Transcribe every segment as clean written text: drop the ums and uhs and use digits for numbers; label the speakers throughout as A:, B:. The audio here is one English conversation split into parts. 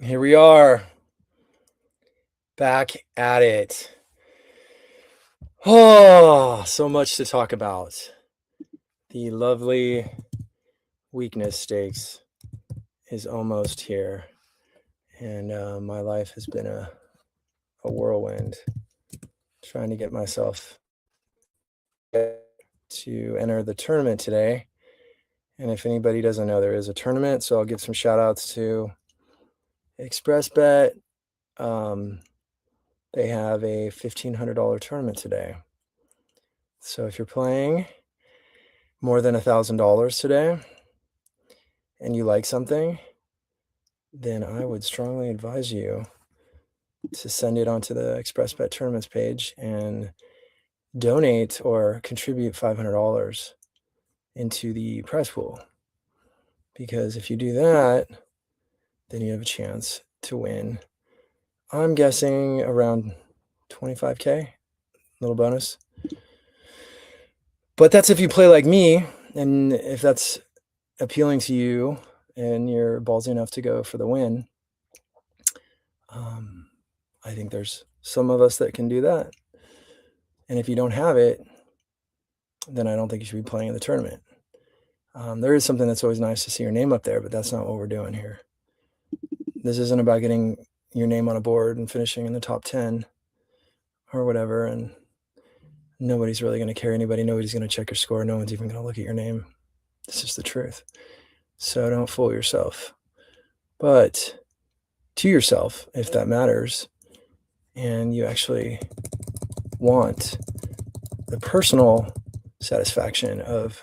A: Here we are, back at it. Oh, so much to talk about. The lovely Preakness stakes is almost here, and my life has been a whirlwind trying to get myself to enter the tournament today. And if anybody doesn't know, there is a tournament, so I'll give some shout outs to ExpressBet. They have a $1,500 tournament today. So if you're playing more than $1,000 today and you like something, then I would strongly advise you to send it onto the ExpressBet tournaments page and donate or contribute $500 into the prize pool. Because if you do that, then you have a chance to win. I'm guessing around 25K, little bonus. But that's if you play like me, and if that's appealing to you and you're ballsy enough to go for the win, I think there's some of us that can do that. And if you don't have it, then I don't think you should be playing in the tournament. There is something that's always nice to see your name up there, but that's not what we're doing here. This isn't about getting your name on a board and finishing in the top 10 or whatever, and nobody's really going to care anybody. Nobody's going to check your score. No one's even going to look at your name. It's just the truth. So don't fool yourself. But to yourself, if that matters, and you actually want the personal satisfaction of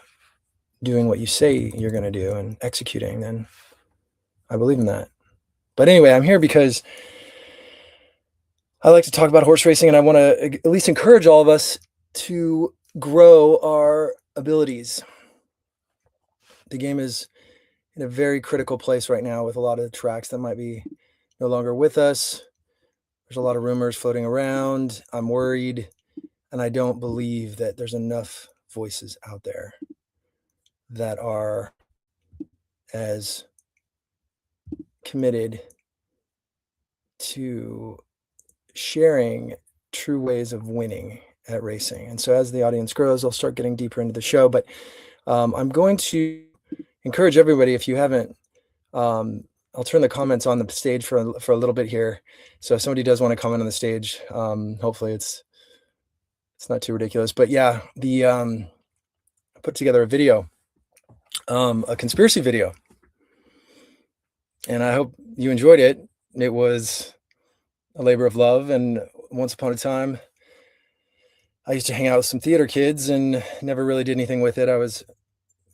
A: doing what you say you're going to do and executing, then I believe in that. But anyway, I'm here because I like to talk about horse racing, and I want to at least encourage all of us to grow our abilities. The game is in a very critical place right now with a lot of tracks that might be no longer with us. There's a lot of rumors floating around. I'm worried, and I don't believe that there's enough voices out there that are as committed to sharing true ways of winning at racing. And so as the audience grows, I'll start getting deeper into the show. But I'm going to encourage everybody, if you haven't, I'll turn the comments on the stage for a little bit here. So if somebody does want to comment on the stage, hopefully it's not too ridiculous. But yeah, I put together a video, a conspiracy video, and I hope you enjoyed it. It was a labor of love, and once upon a time, I used to hang out with some theater kids and never really did anything with it. I was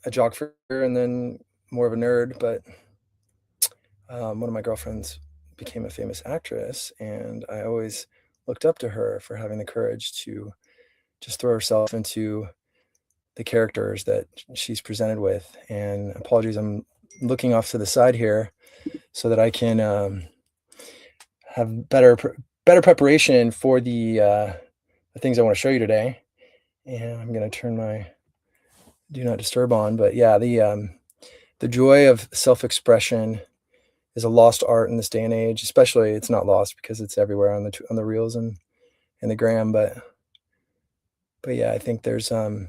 A: a jock and then more of a nerd, but one of my girlfriends became a famous actress, and I always looked up to her for having the courage to just throw herself into the characters that she's presented with. And apologies, I'm looking off to the side here so that I can have better preparation for the things I want to show you today. And I'm going to turn my do not disturb on. But yeah, the joy of self-expression is a lost art in this day and age. Especially, it's not lost because it's everywhere on the reels and the gram. But yeah, I think there's a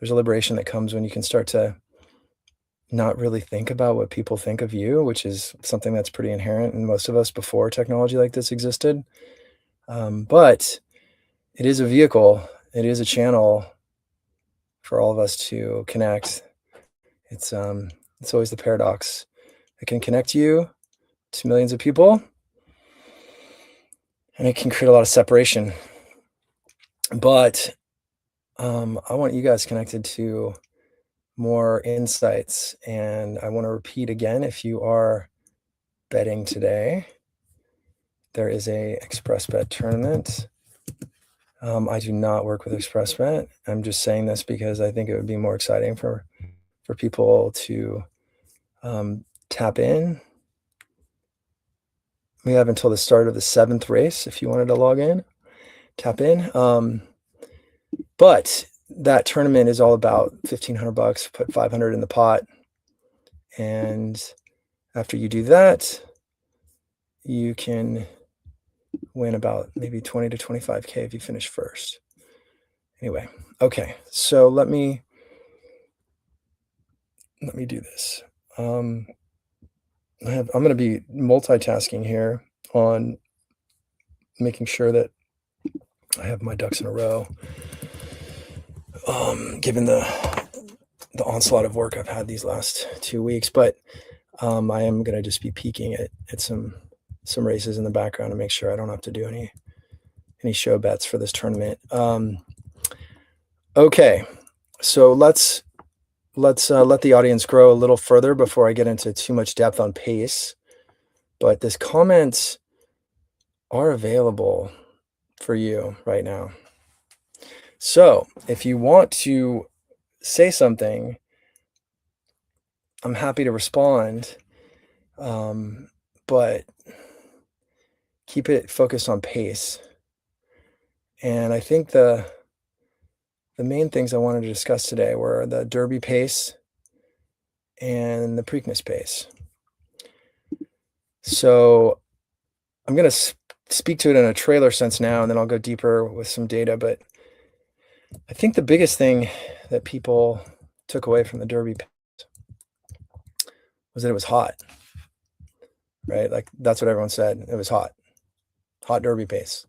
A: liberation that comes when you can start to not really think about what people think of you, which is something that's pretty inherent in most of us before technology like this existed. But it is a vehicle. It is a channel for all of us to connect. It's always the paradox. It can connect you to millions of people, and it can create a lot of separation. But I want you guys connected to more insights, and I want to repeat again, if you are betting today, there is a ExpressBet tournament. I do not work with ExpressBet. I'm just saying this because I think it would be more exciting for people to tap in. We have until the start of the 7th race if you wanted to log in, tap in. But that tournament is all about $1,500. Put $500 in the pot, and after you do that, you can win about maybe 20 to 25K if you finish first. Anyway, okay, so let me do this. I'm gonna be multitasking here on making sure that I have my ducks in a row. Given the onslaught of work I've had these last 2 weeks, but I am gonna just be peeking at some races in the background to make sure I don't have to do any show bets for this tournament. Okay, so let's let the audience grow a little further before I get into too much depth on pace. But these comments are available for you right now. So if you want to say something, I'm happy to respond, but keep it focused on pace. And I think the main things I wanted to discuss today were the Derby pace and the Preakness pace. So I'm going to speak to it in a trailer sense now, and then I'll go deeper with some data. But I think the biggest thing that people took away from the Derby pace was that it was hot, right? Like that's what everyone said. It was hot Derby pace.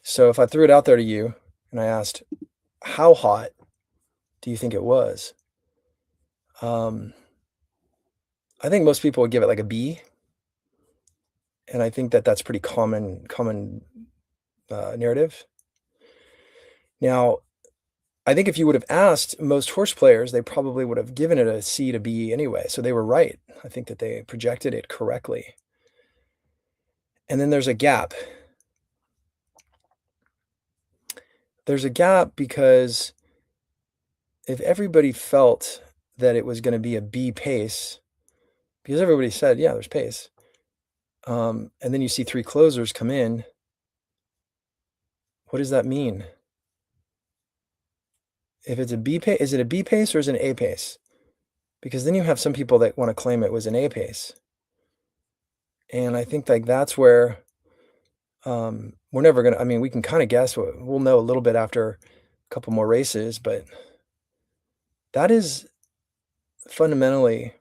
A: So if I threw it out there to you and I asked, how hot do you think it was? I think most people would give it like a B, and I think that that's pretty common narrative. Now, I think if you would have asked most horse players, they probably would have given it a C to B anyway, so they were right. I think that they projected it correctly. And then there's a gap. There's a gap because if everybody felt that it was gonna be a B pace, because everybody said, "Yeah, there's pace," and then you see 3 closers come in, what does that mean? If it's a B pace, is it a B pace or is it an A pace? Because then you have some people that wanna claim it was an A pace. And I think, like, that's where, we're never gonna, I mean, we can kinda guess, we'll know a little bit after a couple more races, but that is fundamentally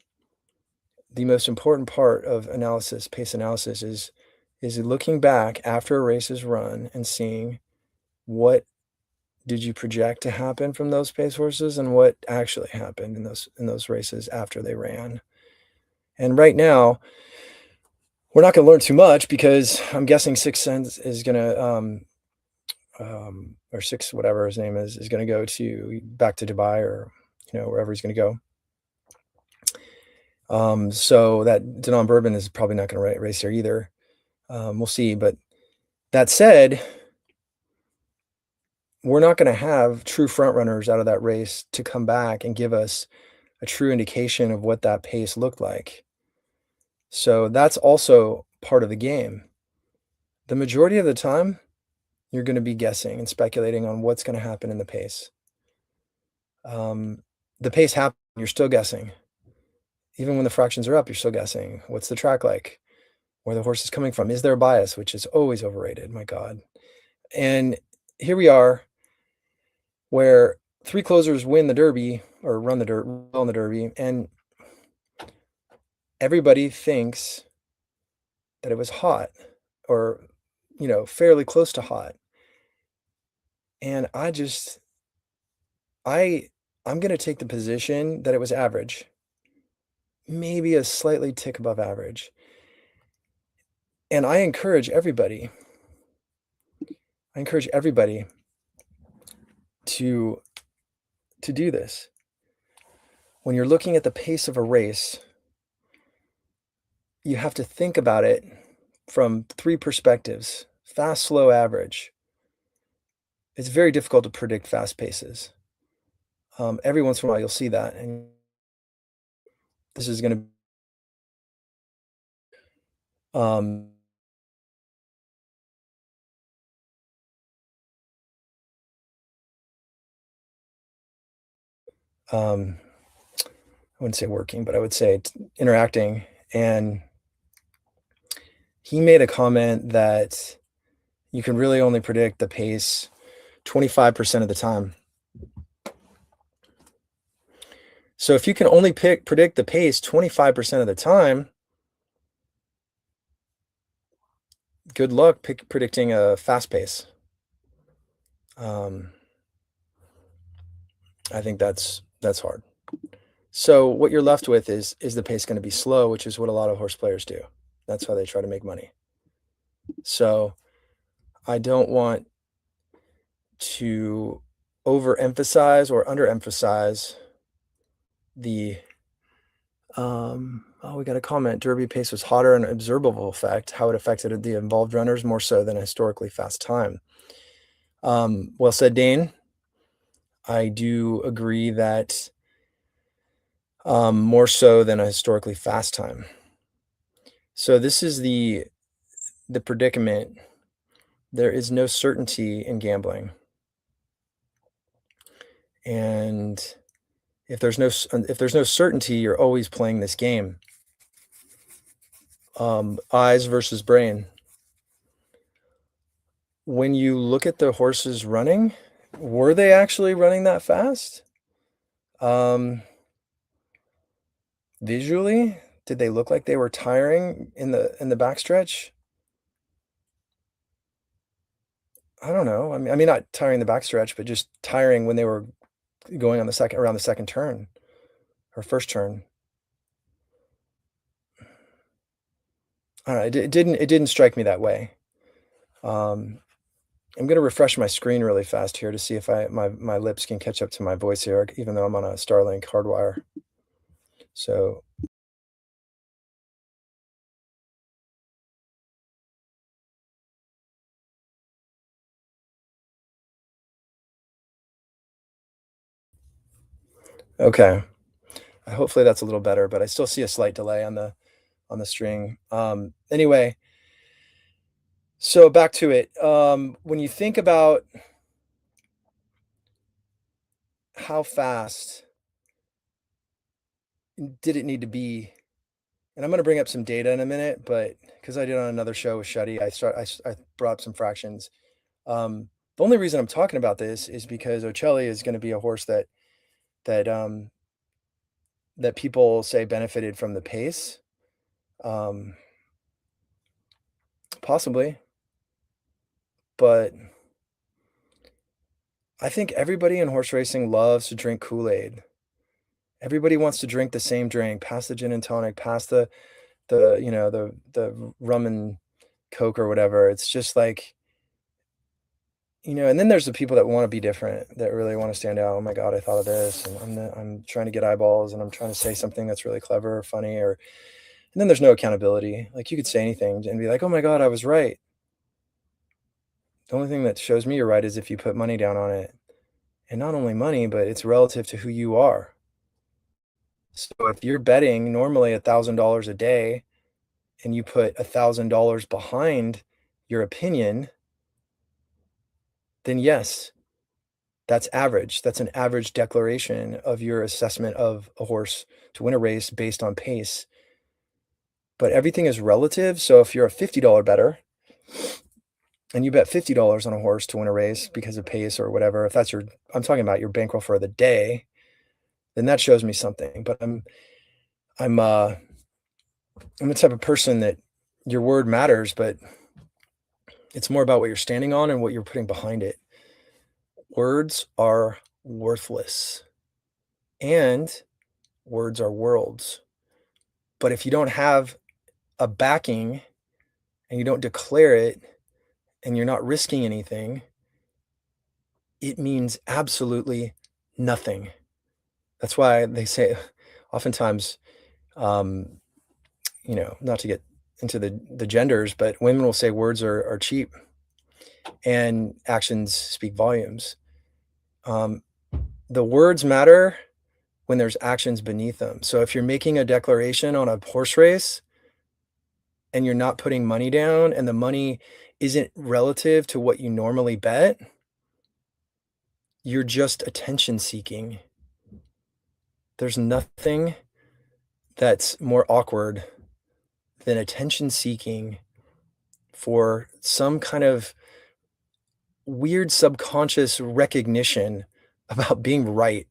A: the most important part of analysis, pace analysis is looking back after a race is run and seeing what did you project to happen from those pace horses and what actually happened in those races after they ran. And right now, we're not gonna learn too much because I'm guessing Six Sense is gonna, or Six whatever his name is gonna go to back to Dubai or, wherever he's gonna go. So that Denon Bourbon is probably not gonna race there either. We'll see, but that said, we're not gonna have true front runners out of that race to come back and give us a true indication of what that pace looked like. So that's also part of the game. The majority of the time, you're gonna be guessing and speculating on what's gonna happen in the pace. The pace happened, you're still guessing. Even when the fractions are up, you're still guessing. What's the track like? Where the horse is coming from? Is there a bias? Which is always overrated, my god. And here we are, where 3 closers win the Derby or run the Derby, and everybody thinks that it was hot or, fairly close to hot. And I'm gonna take the position that it was average, maybe a slightly tick above average. And I encourage everybody to do this. When you're looking at the pace of a race, you have to think about it from 3 perspectives: fast, slow, average. It's very difficult to predict fast paces. Every once in a while, you'll see that, and this is gonna, um um, I wouldn't say working, but I would say interacting, and He made a comment that you can really only predict the pace 25% of the time. So if you can only predict the pace 25% of the time, good luck predicting a fast pace. Um, I think that's hard. So what you're left with is the pace going to be slow, which is what a lot of horse players do. That's how they try to make money. So I don't want to overemphasize or underemphasize the oh, we got a comment. Derby pace was hotter and observable effect, how it affected the involved runners more so than a historically fast time. Well said, Dane. I do agree that more so than a historically fast time. So this is the predicament. There is no certainty in gambling. And if there's no certainty, you're always playing this game. Eyes versus brain. When you look at the horses running, were they actually running that fast? Visually, did they look like they were tiring in the backstretch? I don't know. I mean, not tiring the backstretch, but just tiring when they were going on around the second turn or first turn. I don't know. It didn't strike me that way. I'm gonna refresh my screen really fast here to see if my lips can catch up to my voice here, even though I'm on a Starlink hardwire. So okay. Hopefully that's a little better, but I still see a slight delay on the string. Anyway, so back to it. When you think about how fast did it need to be, and I'm going to bring up some data in a minute, but because I did on another show with Shuddy, I brought up some fractions. The only reason I'm talking about this is because Ocelli is going to be a horse that um, that people say benefited from the pace. Um, Possibly, but I think everybody in horse racing loves to drink Kool-Aid. Everybody wants to drink the same drink, pass the gin and tonic, pass the rum and Coke or whatever. It's just like, and then there's the people that wanna be different, that really wanna stand out. "Oh my god, I thought of this, and I'm trying to get eyeballs, and I'm trying to say something that's really clever or funny," and then there's no accountability. Like, you could say anything and be like, "Oh my god, I was right." The only thing that shows me you're right is if you put money down on it, and not only money, but it's relative to who you are. So if you're betting normally $1,000 a day and you put $1,000 behind your opinion, then yes, that's average. That's an average declaration of your assessment of a horse to win a race based on pace. But everything is relative. So if you're a $50 bettor and you bet $50 on a horse to win a race because of pace or whatever, if that's I'm talking about your bankroll for the day, then that shows me something. But I'm uh I'm the type of person that your word matters, but it's more about what you're standing on and what you're putting behind it. Words are worthless and words are worlds. But if you don't have a backing and you don't declare it and you're not risking anything, it means absolutely nothing. That's why they say oftentimes, um, not to get into the genders, but women will say words are cheap and actions speak volumes. Um, the words matter when there's actions beneath them. So if you're making a declaration on a horse race and you're not putting money down and the money isn't relative to what you normally bet, you're just attention seeking. There's nothing that's more awkward than attention seeking for some kind of weird subconscious recognition about being right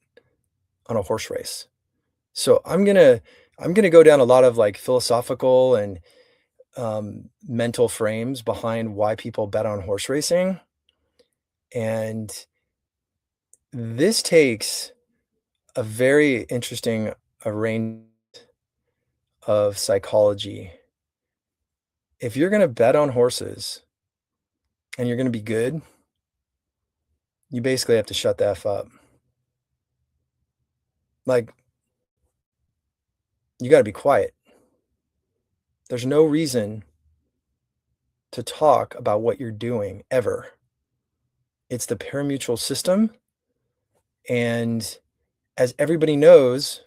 A: on a horse race. So I'm gonna go down a lot of, like, philosophical and, mental frames behind why people bet on horse racing, and this takes a very interesting arrangement of psychology. If you're gonna bet on horses and you're gonna be good, you basically have to shut the F up. Like, you gotta be quiet. There's no reason to talk about what you're doing ever. It's the parimutuel system, and as everybody knows,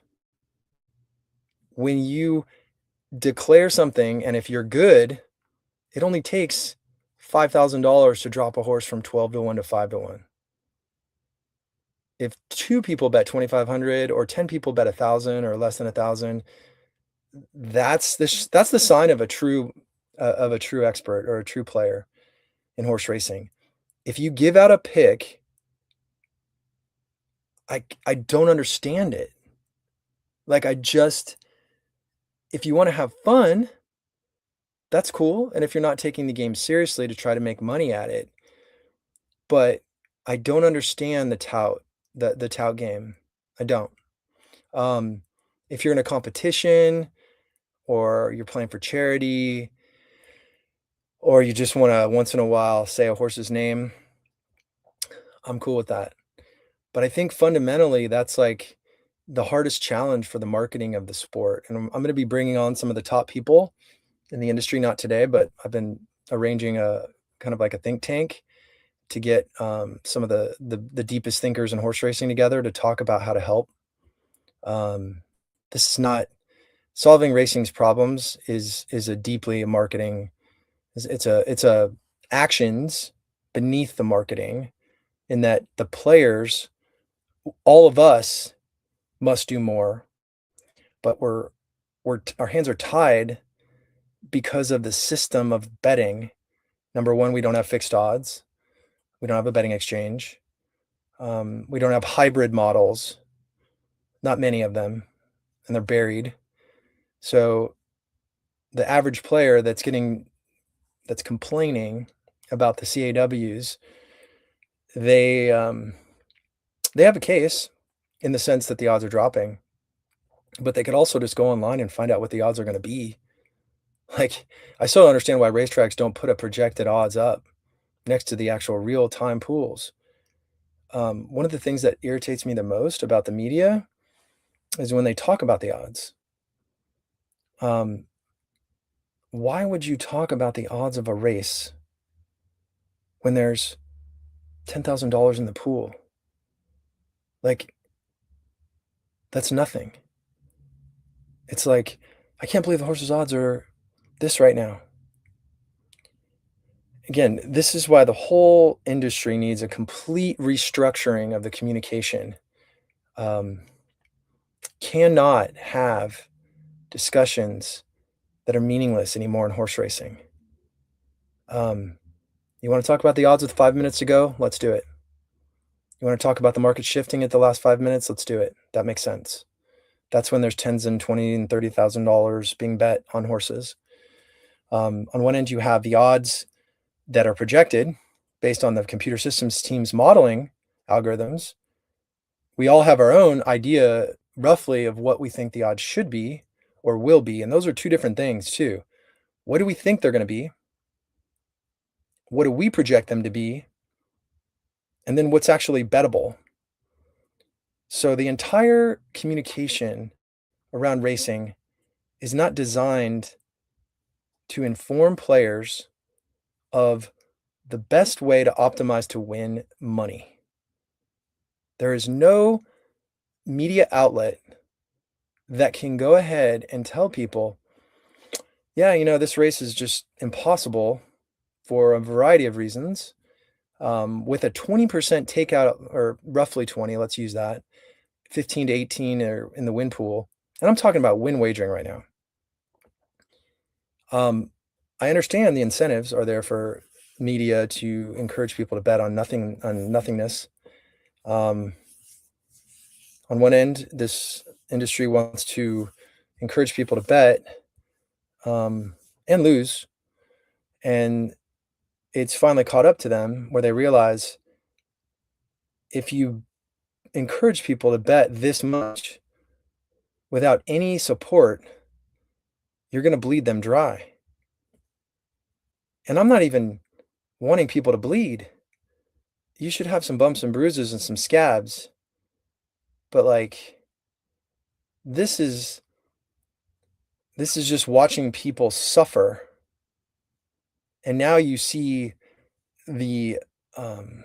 A: when you declare something and if you're good, it only takes $5,000 to drop a horse from 12 to 1 to 5 to 1. If 2 people bet 2,500 or 10 people bet 1,000 or less than 1,000, that's the sign of a true expert or a true player in horse racing. If you give out a pick, I don't understand it. Like, if you wanna have fun, that's cool, and if you're not taking the game seriously to try to make money at it, but I don't understand the tout game. I don't. Um, if you're in a competition or you're playing for charity or you just wanna once in a while say a horse's name, I'm cool with that. But I think fundamentally that's, like, the hardest challenge for the marketing of the sport, and I'm gonna be bringing on some of the top people in the industry, not today, but I've been arranging a kind of like a think tank to get, some of the deepest thinkers in horse racing together to talk about how to help. Um, this is not solving racing's problems is a deeply marketing it's a actions beneath the marketing in that the players, all of us must do more, but our hands are tied because of the system of betting. Number 1, we don't have fixed odds. We don't have a betting exchange. We don't have hybrid models, not many of them, and they're buried. So the average player that's complaining about the CAWs, they they have a case in the sense that the odds are dropping, but they could also just go online and find out what the odds are going to be. Like, I still don't understand why racetracks don't put a projected odds up next to the actual real time pools. One of the things that irritates me the most about the media is when they talk about the odds. Um, why would you talk about the odds of a race when there's $10,000 in the pool? Like, that's nothing. It's like, I can't believe the horse's odds are this right now. Again, this is why the whole industry needs a complete restructuring of the communication. Um, cannot have discussions that are meaningless anymore in horse racing. Um, you want to talk about the odds with 5 minutes to go? Let's do it. You want to talk about the market shifting at the last 5 minutes? Let's do it. That makes sense. That's when there's tens and 20 and $30,000 being bet on horses. On one end, you have the odds that are projected based on the computer systems team's modeling algorithms. We all have our own idea roughly of what we think the odds should be or will be, and those are two different things too. What do we think they're going to be? What do we project them to be? And then what's actually bettable? So the entire communication around racing is not designed to inform players of the best way to optimize to win money. There is no media outlet that can go ahead and tell people, yeah, this race is just impossible for a variety of reasons. With a 20% takeout, or roughly 20, let's use that, 15 to 18 are in the win pool. And I'm talking about win wagering right now. I understand the incentives are there for media to encourage people to bet on nothingness. Um, on one end, this industry wants to encourage people to bet, and lose, and it's finally caught up to them where they realize if you encourage people to bet this much without any support, you're gonna bleed them dry. And I'm not even wanting people to bleed. You should have some bumps and bruises and some scabs, but, like, this is this is just watching people suffer, and now you see the, um,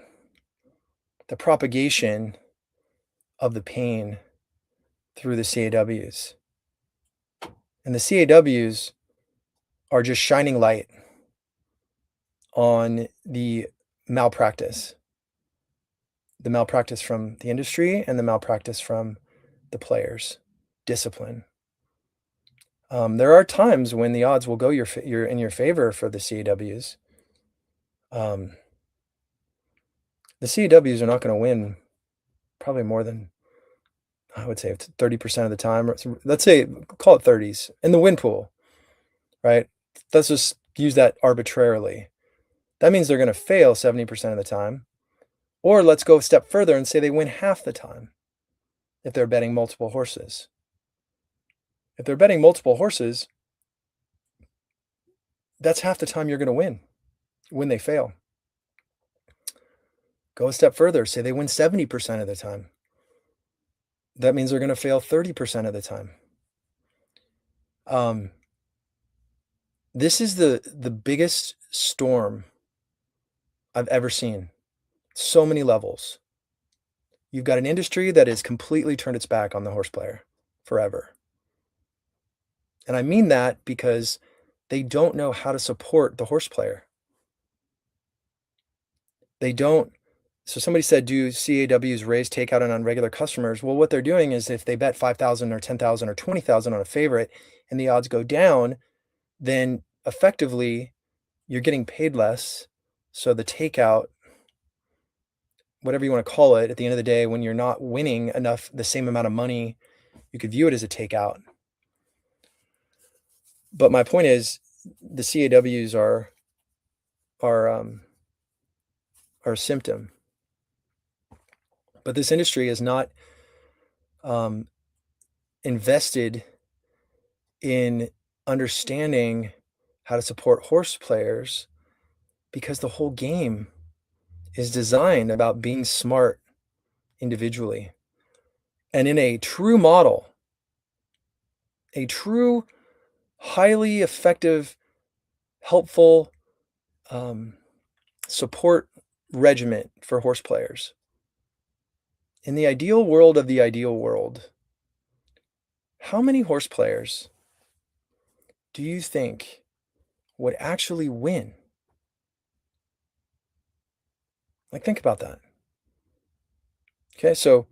A: the propagation of the pain through the CAWs. And the CAWs are just shining light on the malpractice from the industry and the malpractice from the players. Discipline. There are times when the odds will go your in your favor for the CAWs. Um, the CAWs are not going to win probably more than, I would say, 30% of the time. Let's say call it 30s in the win pool, right? Let's just use that arbitrarily. That means they're going to fail 70% of the time. Or let's go a step further and say they win half the time if they're betting multiple horses. If they're betting multiple horses, that's half the time you're going to win when they fail. Go a step further, say they win 70% of the time. That means they're going to fail 30% of the time. This is the biggest storm I've ever seen. So many levels. You've got an industry that has completely turned its back on the horse player forever. And I mean that because they don't know how to support the horse player. They don't. So somebody said, do CAWs raise takeout on regular customers? Well, what they're doing is if they bet 5,000 or 10,000 or 20,000 on a favorite and the odds go down, then effectively you're getting paid less. So the takeout, whatever you want to call it, at the end of the day, when you're not winning enough, the same amount of money, you could view it as a takeout. But my point is the CAWs are a symptom. But this industry is not invested in understanding how to support horse players because the whole game is designed about being smart individually. And in a true model, a true, highly effective, helpful support regiment for horse players. In the ideal world of the ideal world, how many horse players do you think would actually win? Like, think about that. Okay, so,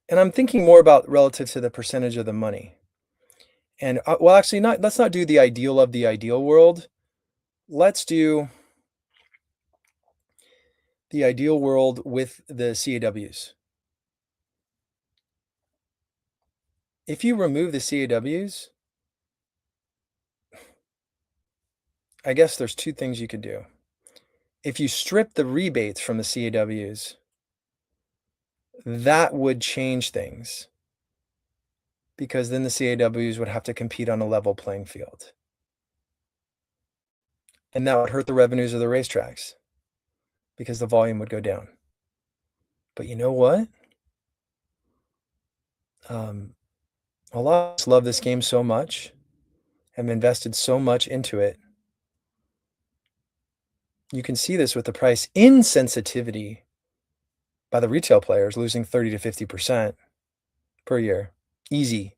A: and I'm thinking more about relative to the percentage of the money. And well, actually, let's not do the ideal of the ideal world. Let's do the ideal world with the CAWs. If you remove the CAWs, I guess there's two things you could do. If you strip the rebates from the CAWs, that would change things because then the CAWs would have to compete on a level playing field. And that would hurt the revenues of the racetracks because the volume would go down. But you know what? A lot of us love this game so much, have invested so much into it. You can see this with the price insensitivity by the retail players losing 30 to 50% per year. Easy.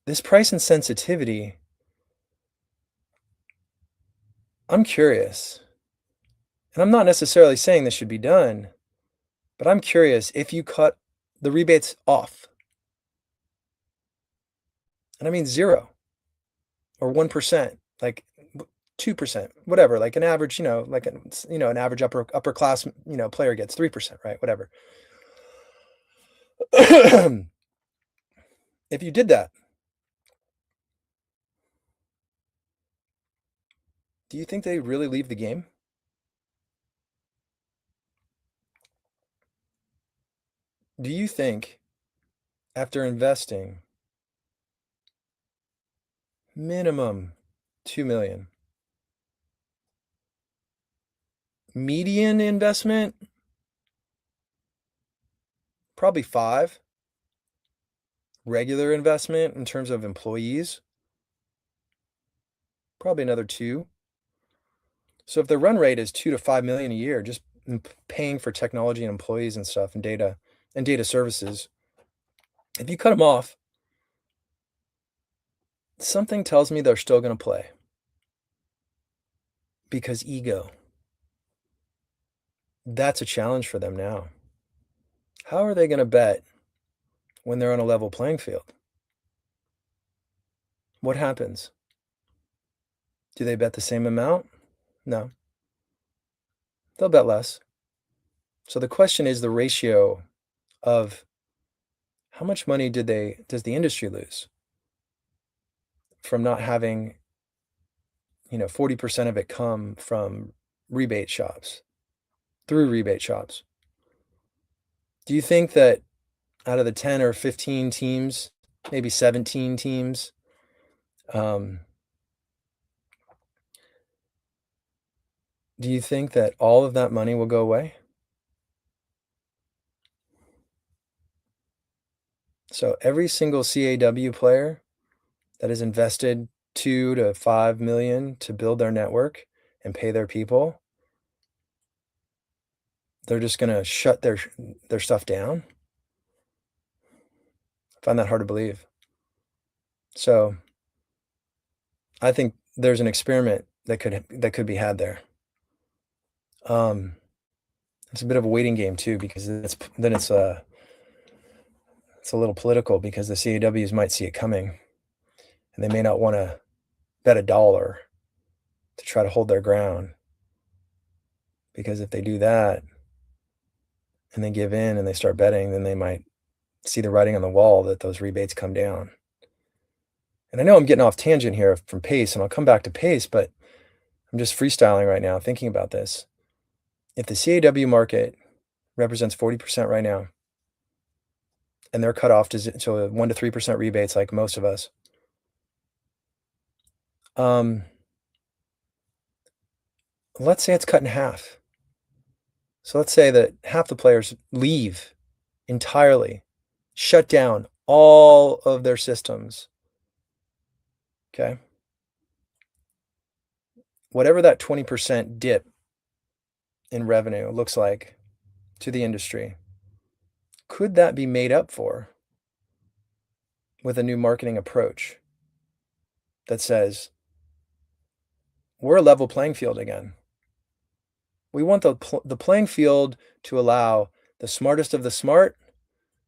A: This price insensitivity, I'm curious, and I'm not necessarily saying this should be done, but I'm curious if you cut the rebates off, and I mean 0 or 1%, like 2%, whatever, like an average, like an average upper class, player gets 3%, right? Whatever. If you did that, do you think they really leave the game? Do you think after investing minimum 2 million, median investment probably 5, regular investment in terms of employees probably another 2. So if the run rate is 2 to 5 million a year, just paying for technology and employees and stuff and data services, if you cut them off, something tells me they're still going to play because ego. That's a challenge for them now. How are they going to bet when they're on a level playing field? What happens? Do they bet the same amount? No. They'll bet less. So the question is the ratio of how much money does the industry lose from not having, 40% of it come from rebate shops, through rebate shops. Do you think that out of the 10 or 15 teams, maybe 17 teams, um, do you think that all of that money will go away? So every single CAW player that has invested 2 to 5 million to build their network and pay their people, they're just gonna shut their stuff down? I find that hard to believe. So I think there's an experiment that could be had there. Um, it's a bit of a waiting game too, because it's a little political because the CAWs might see it coming, and they may not want to bet $1 to try to hold their ground, because if they do that and they give in and they start betting, then they might see the writing on the wall that those rebates come down. And I know I'm getting off tangent here from pace, and I'll come back to pace, but I'm just freestyling right now, thinking about this. If the CAW market represents 40% right now, and they're cut off to 1 to 3% rebates like most of us, um, let's say it's cut in half. So let's say that half the players leave entirely, shut down all of their systems. Okay. Whatever that 20% dip in revenue looks like to the industry, could that be made up for with a new marketing approach that says, we're a level playing field again? We want the playing field to allow the smartest of the smart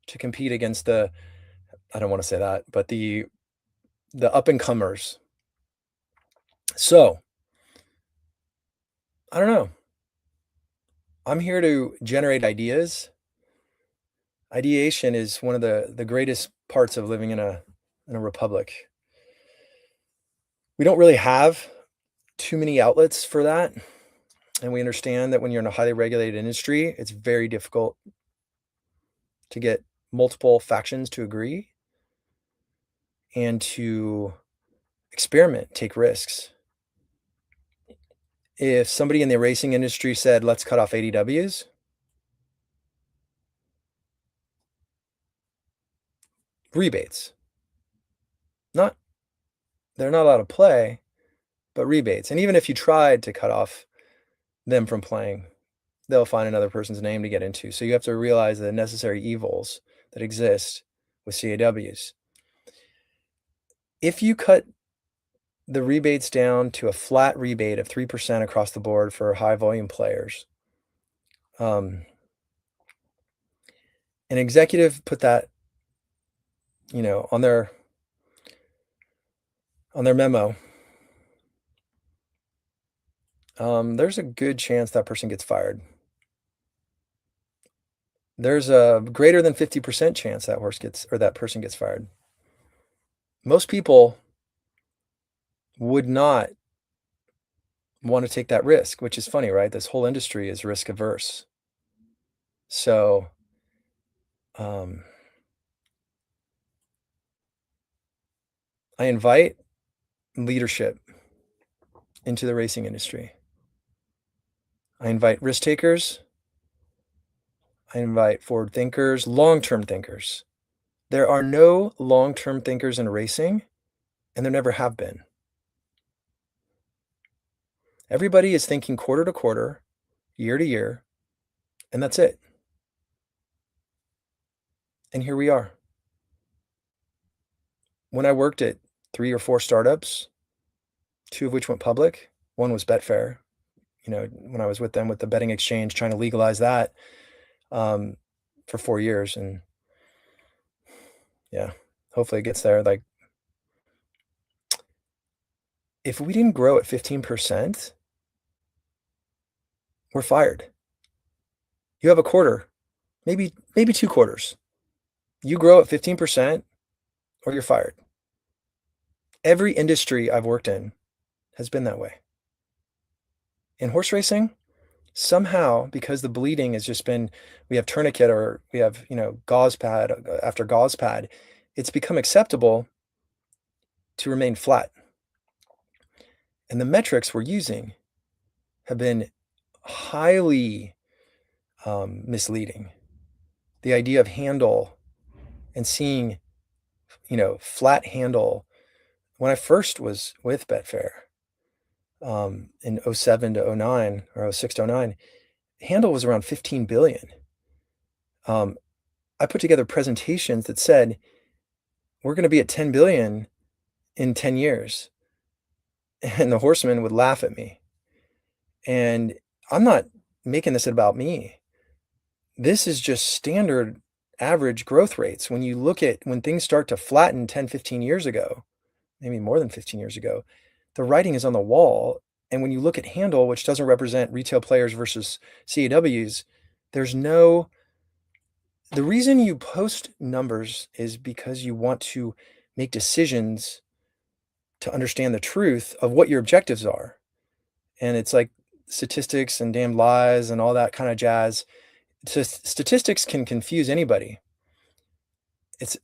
A: to compete against I don't want to say that, but the up and comers. So I don't know. I'm here to generate ideas. Ideation is one of the greatest parts of living in a republic. We don't really have too many outlets for that, and we understand that when you're in a highly regulated industry, it's very difficult to get multiple factions to agree and to experiment, take risks. If somebody in the racing industry said, "Let's cut off ADWs," rebates. Not They're not allowed to play, but rebates. And even if you tried to cut off them from playing, they'll find another person's name to get into. So you have to realize the necessary evils that exist with CAWs. If you cut the rebates down to a flat rebate of 3% across the board for high volume players, an executive put that, on their memo, there's a good chance that person gets fired. There's a greater than 50% chance that horse gets or that person gets fired. Most people would not want to take that risk, which is funny, right? This whole industry is risk averse. So, um, I invite leadership into the racing industry. I invite risk takers. I invite forward thinkers, long-term thinkers. There are no long-term thinkers in racing, and there never have been. Everybody is thinking quarter to quarter, year to year, and that's it. And here we are. When I worked at 3 or 4 startups, 2 of which went public, one was Betfair, when I was with them with the betting exchange trying to legalize that, um, for 4 years, and yeah, hopefully it gets there, like, if we didn't grow at 15%, we're fired. You have a quarter, maybe 2 quarters. You grow at 15% or you're fired. Every industry I've worked in has been that way. In horse racing, somehow, because the bleeding has just been we have tourniquet or we have, gauze pad after gauze pad, it's become acceptable to remain flat. And the metrics we're using have been highly, misleading. The idea of handle and seeing, flat handle. When I first was with Betfair, in '07 to '09 or '06 to '09, handle was around 15 billion. Um, I put together presentations that said, "We're gonna be at 10 billion in 10 years," and the horsemen would laugh at me. And I'm not making this about me. This is just standard average growth rates. When you look at when things start to flatten 10, 15 years ago, maybe more than 15 years ago, the writing is on the wall. And when you look at handle, which doesn't represent retail players versus CAWs, there's no the reason you post numbers is because you want to make decisions to understand the truth of what your objectives are. And it's like statistics and damn lies and all that kind of jazz. Statistics can confuse anybody.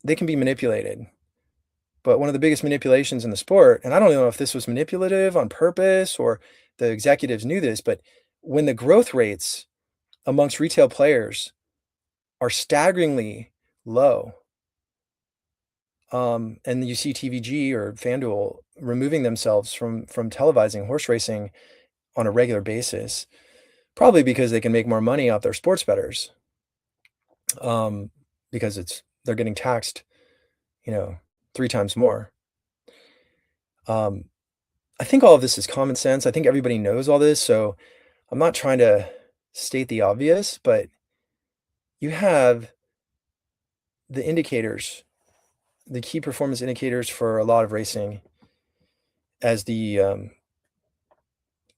A: They can be manipulated. But one of the biggest manipulations in the sport, and I don't know if this was manipulative on purpose or the executives knew this, but when the growth rates amongst retail players are staggeringly low, and you see TVG or FanDuel removing themselves from televising horse racing on a regular basis, probably because they can make more money off their sports bettors, because they're getting taxed, you know, 3 times more. Um, I think all of this is common sense. I think everybody knows all this, so I'm not trying to state the obvious, but you have the indicators, the key performance indicators for a lot of racing as the,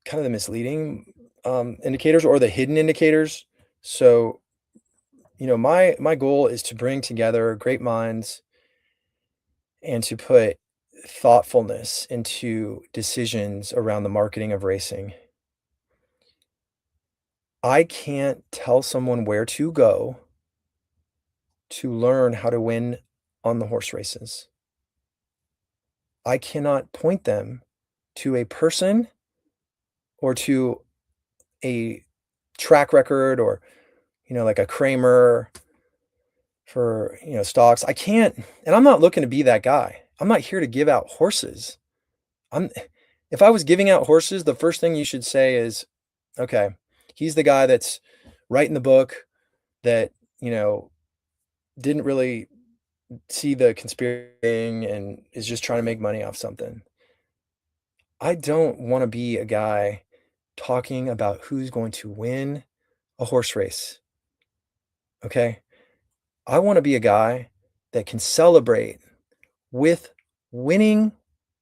A: kind of the misleading, indicators or the hidden indicators. So, my goal is to bring together great minds and to put thoughtfulness into decisions around the marketing of racing. I can't tell someone where to go to learn how to win on the horse races. I cannot point them to a person or to a track record or, like a Kramer for, stocks. I can't, and I'm not looking to be that guy. I'm not here to give out horses. I'm if I was giving out horses, the first thing you should say is, "Okay, he's the guy that's writing the book that, didn't really see the conspiracy thing and is just trying to make money off something." I don't wanna be a guy talking about who's going to win a horse race, okay? I wanna be a guy that can celebrate with winning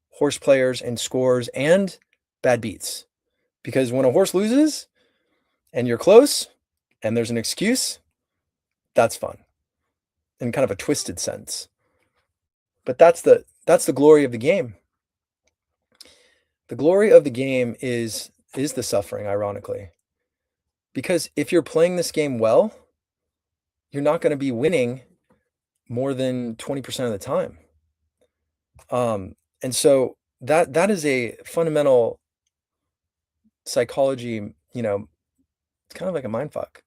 A: horse players and scores and bad beats. Because when a horse loses and you're close and there's an excuse, that's fun in kind of a twisted sense. But that's the glory of the game. The glory of the game is the suffering, ironically. Because if you're playing this game well, you're not gonna be winning more than 20% of the time. And so that is a fundamental psychology, it's kind of like a mind fuck.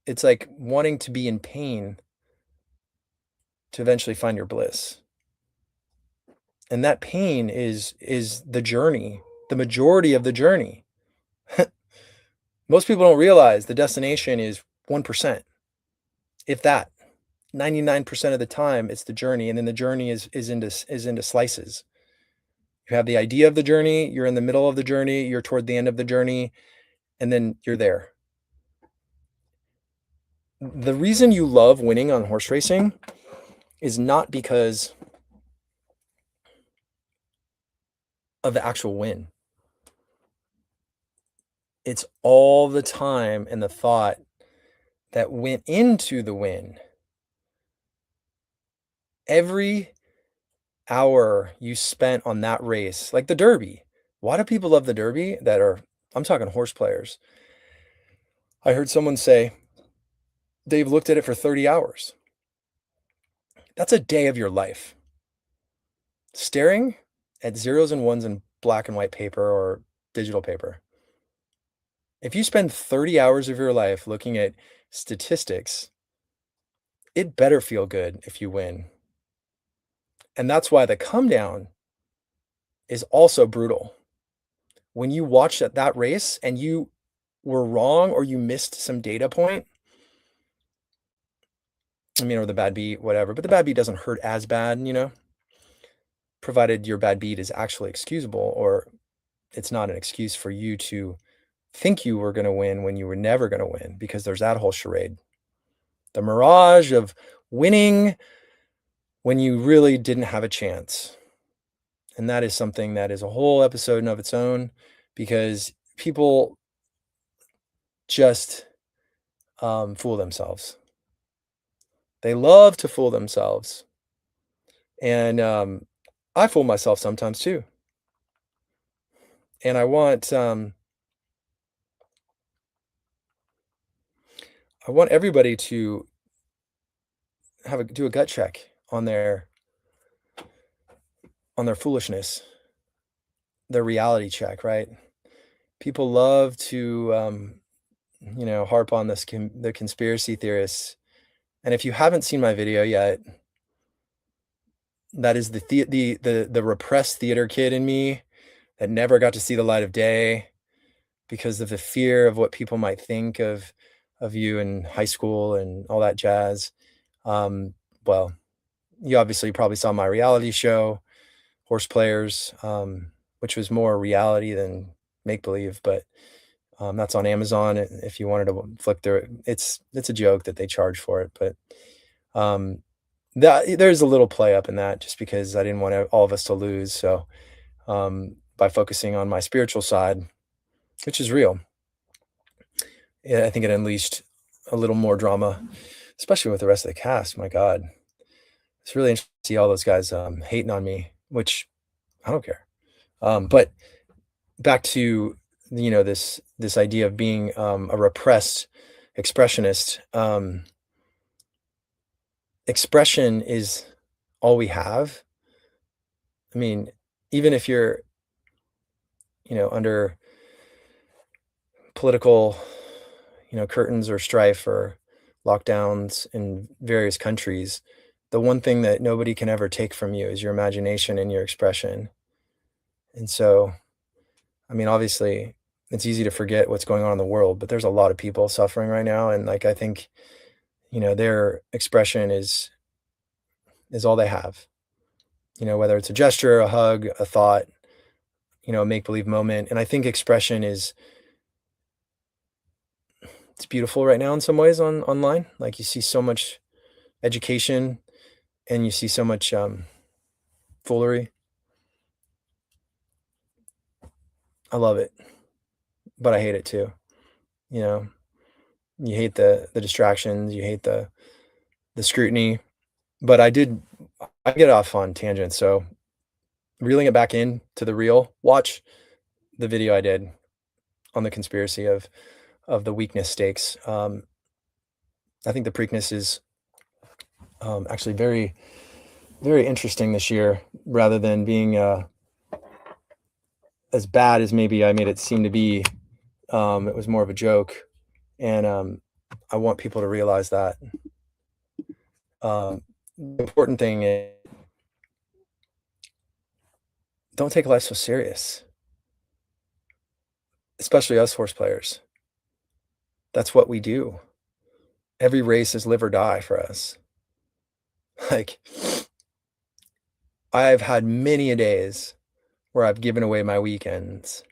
A: It's like wanting to be in pain to eventually find your bliss. And that pain is the journey, the majority of the journey. Most people don't realize the destination is 1%, if that. 99% of the time, it's the journey, and then the journey is into slices. You have the idea of the journey, you're in the middle of the journey, you're toward the end of the journey, and then you're there. The reason you love winning on horse racing is not because of the actual win. It's all the time and the thought that went into the win. Every hour you spent on that race, like the Derby. Why do people love the Derby I'm talking horse players. I heard someone say they've looked at it for 30 hours. That's a day of your life. Staring at zeros and ones in black and white paper or digital paper. If you spend 30 hours of your life looking at statistics, it better feel good if you win. And that's why the come down is also brutal. When you watch that race and you were wrong or you missed some data point, or the bad beat, whatever, but the bad beat doesn't hurt as bad, provided your bad beat is actually excusable or it's not an excuse for you to think you were going to win when you were never going to win, because there's that whole charade. The mirage of winning when you really didn't have a chance. And that is something that is a whole episode in of its own, because people just fool themselves. They love to fool themselves. And I fool myself sometimes too. And I want everybody to do a gut check on their foolishness, their reality check, right? People love to harp on the conspiracy theorists. And if you haven't seen my video yet, that is the repressed theater kid in me that never got to see the light of day because of the fear of what people might think of you in high school and all that jazz. Well, you obviously probably saw my reality show, Horseplayers, which was more reality than make-believe, but that's on Amazon if you wanted to flick through it. It's a joke that they charge for it, but there's a little play up in that just because I didn't want all of us to lose. So by focusing on my spiritual side, which is real, I think it unleashed a little more drama, especially with the rest of the cast. My God, it's really interesting to see all those guys hating on me, which I don't care. But back to this idea of being a repressed expressionist. Expression is all we have. I mean, even if you're under political curtains or strife or lockdowns in various countries, the one thing that nobody can ever take from you is your imagination and your expression. And so, obviously, it's easy to forget what's going on in the world, but there's a lot of people suffering right now, and I think their expression is all they have. Whether it's a gesture, a hug, a thought, a make-believe moment. And I think expression it's beautiful right now in some ways online. Like, you see so much education and you see so much foolery. I love it, but I hate it too. You know, you hate the distractions, you hate the scrutiny. But I get off on tangents, so reeling it back in to the real, watch the video I did on the conspiracy of the weakness stakes. I think the Preakness is actually very, very interesting this year, rather than being as bad as maybe I made it seem to be. It was more of a joke, and I want people to realize that. The important thing is, don't take life so serious, especially us horse players. That's what we do. Every race is live or die for us. Like, I've had many a days where I've given away my weekends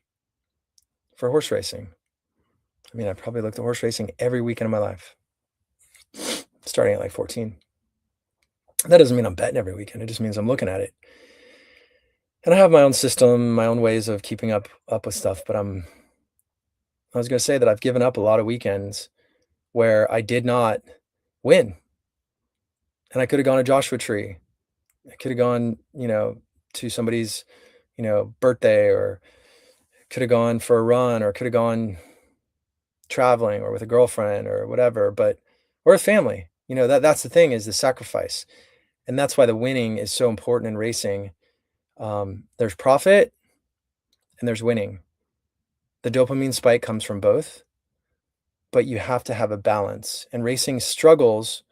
A: for horse racing. I mean, I probably looked at horse racing every weekend of my life, starting at like 14. That doesn't mean I'm betting every weekend. It just means I'm looking at it. And I have my own system, my own ways of keeping up with stuff, but I was gonna say that I've given up a lot of weekends where I did not win. And I could have gone to Joshua Tree. I could have gone, to somebody's, birthday, or could have gone for a run, or could have gone traveling, or with a girlfriend, or whatever, or a family. That's the thing, is the sacrifice. And that's why the winning is so important in racing. There's profit and there's winning. The dopamine spike comes from both, but you have to have a balance. And racing struggles,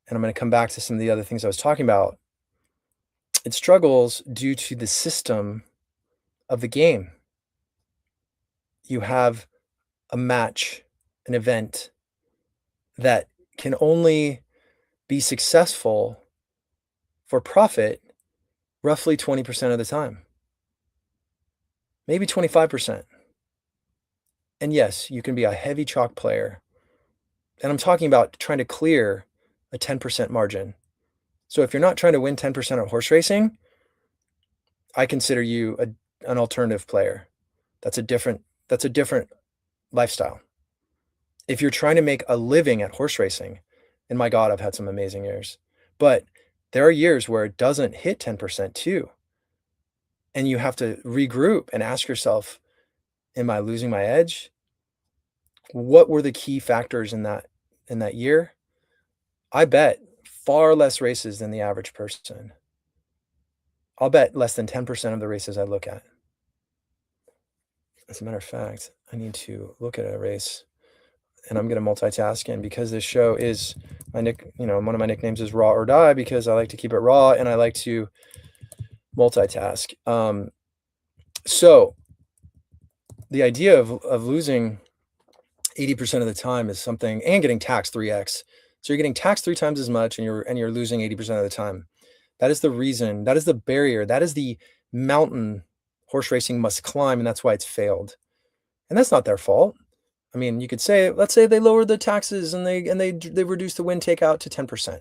A: and I'm going to come back to some of the other things I was talking about. It struggles due to the system of the game. You have a match, an event that can only be successful for profit roughly 20% of the time, maybe 25%. And yes, you can be a heavy chalk player. And I'm talking about trying to clear a 10% margin. So if you're not trying to win 10% at horse racing, I consider you an alternative player. That's a different lifestyle. If you're trying to make a living at horse racing, and my God, I've had some amazing years, but there are years where it doesn't hit 10% too. And you have to regroup and ask yourself, am I losing my edge? What were the key factors in that year? I bet far less races than the average person. I'll bet less than 10% of the races I look at. As a matter of fact, I need to look at a race, and I'm going to multitask. And because this show is one of my nicknames is Raw or Die, because I like to keep it raw and I like to multitask. So the idea of losing 80% of the time is something, and getting taxed 3x. So you're getting taxed 3 times as much, and you're losing 80% of the time. That is the reason, that is the barrier, that is the mountain horse racing must climb, and that's why it's failed. And that's not their fault. I mean, you could say, let's say they lowered the taxes and they reduced the win takeout to 10%.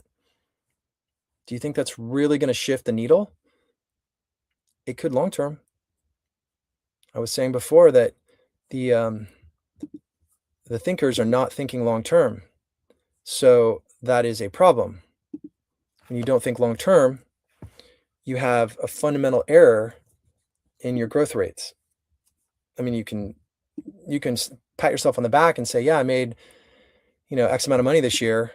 A: Do you think that's really going to shift the needle? It could long term. I was saying before that the thinkers are not thinking long term. So that is a problem. When you don't think long term, you have a fundamental error in your growth rates. I mean, you can pat yourself on the back and say, yeah, I made, X amount of money this year,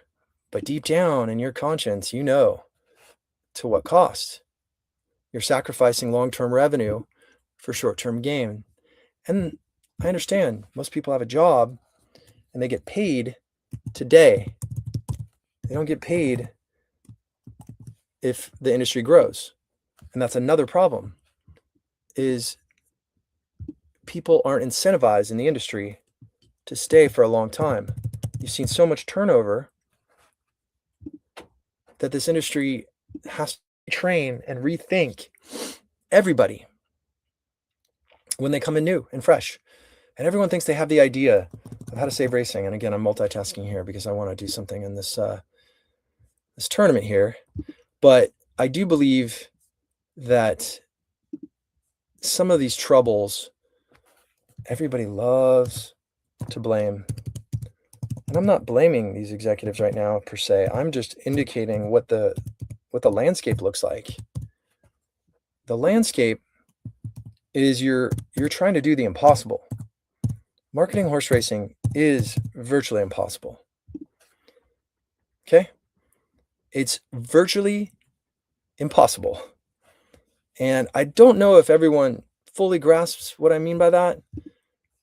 A: but deep down in your conscience, to what cost. You're sacrificing long-term revenue for short-term gain. And I understand most people have a job and they get paid today. They don't get paid if the industry grows. And that's another problem, is people aren't incentivized in the industry to stay for a long time. You've seen so much turnover that this industry has to train and rethink everybody when they come in new and fresh. And everyone thinks they have the idea of how to save racing. And again, I'm multitasking here because I want to do something in this tournament here. But I do believe that some of these troubles everybody loves to blame. And I'm not blaming these executives right now per se. I'm just indicating what the landscape looks like. The landscape is you're trying to do the impossible. Marketing horse racing is virtually impossible. Okay? It's virtually impossible. And I don't know if everyone fully grasps what I mean by that,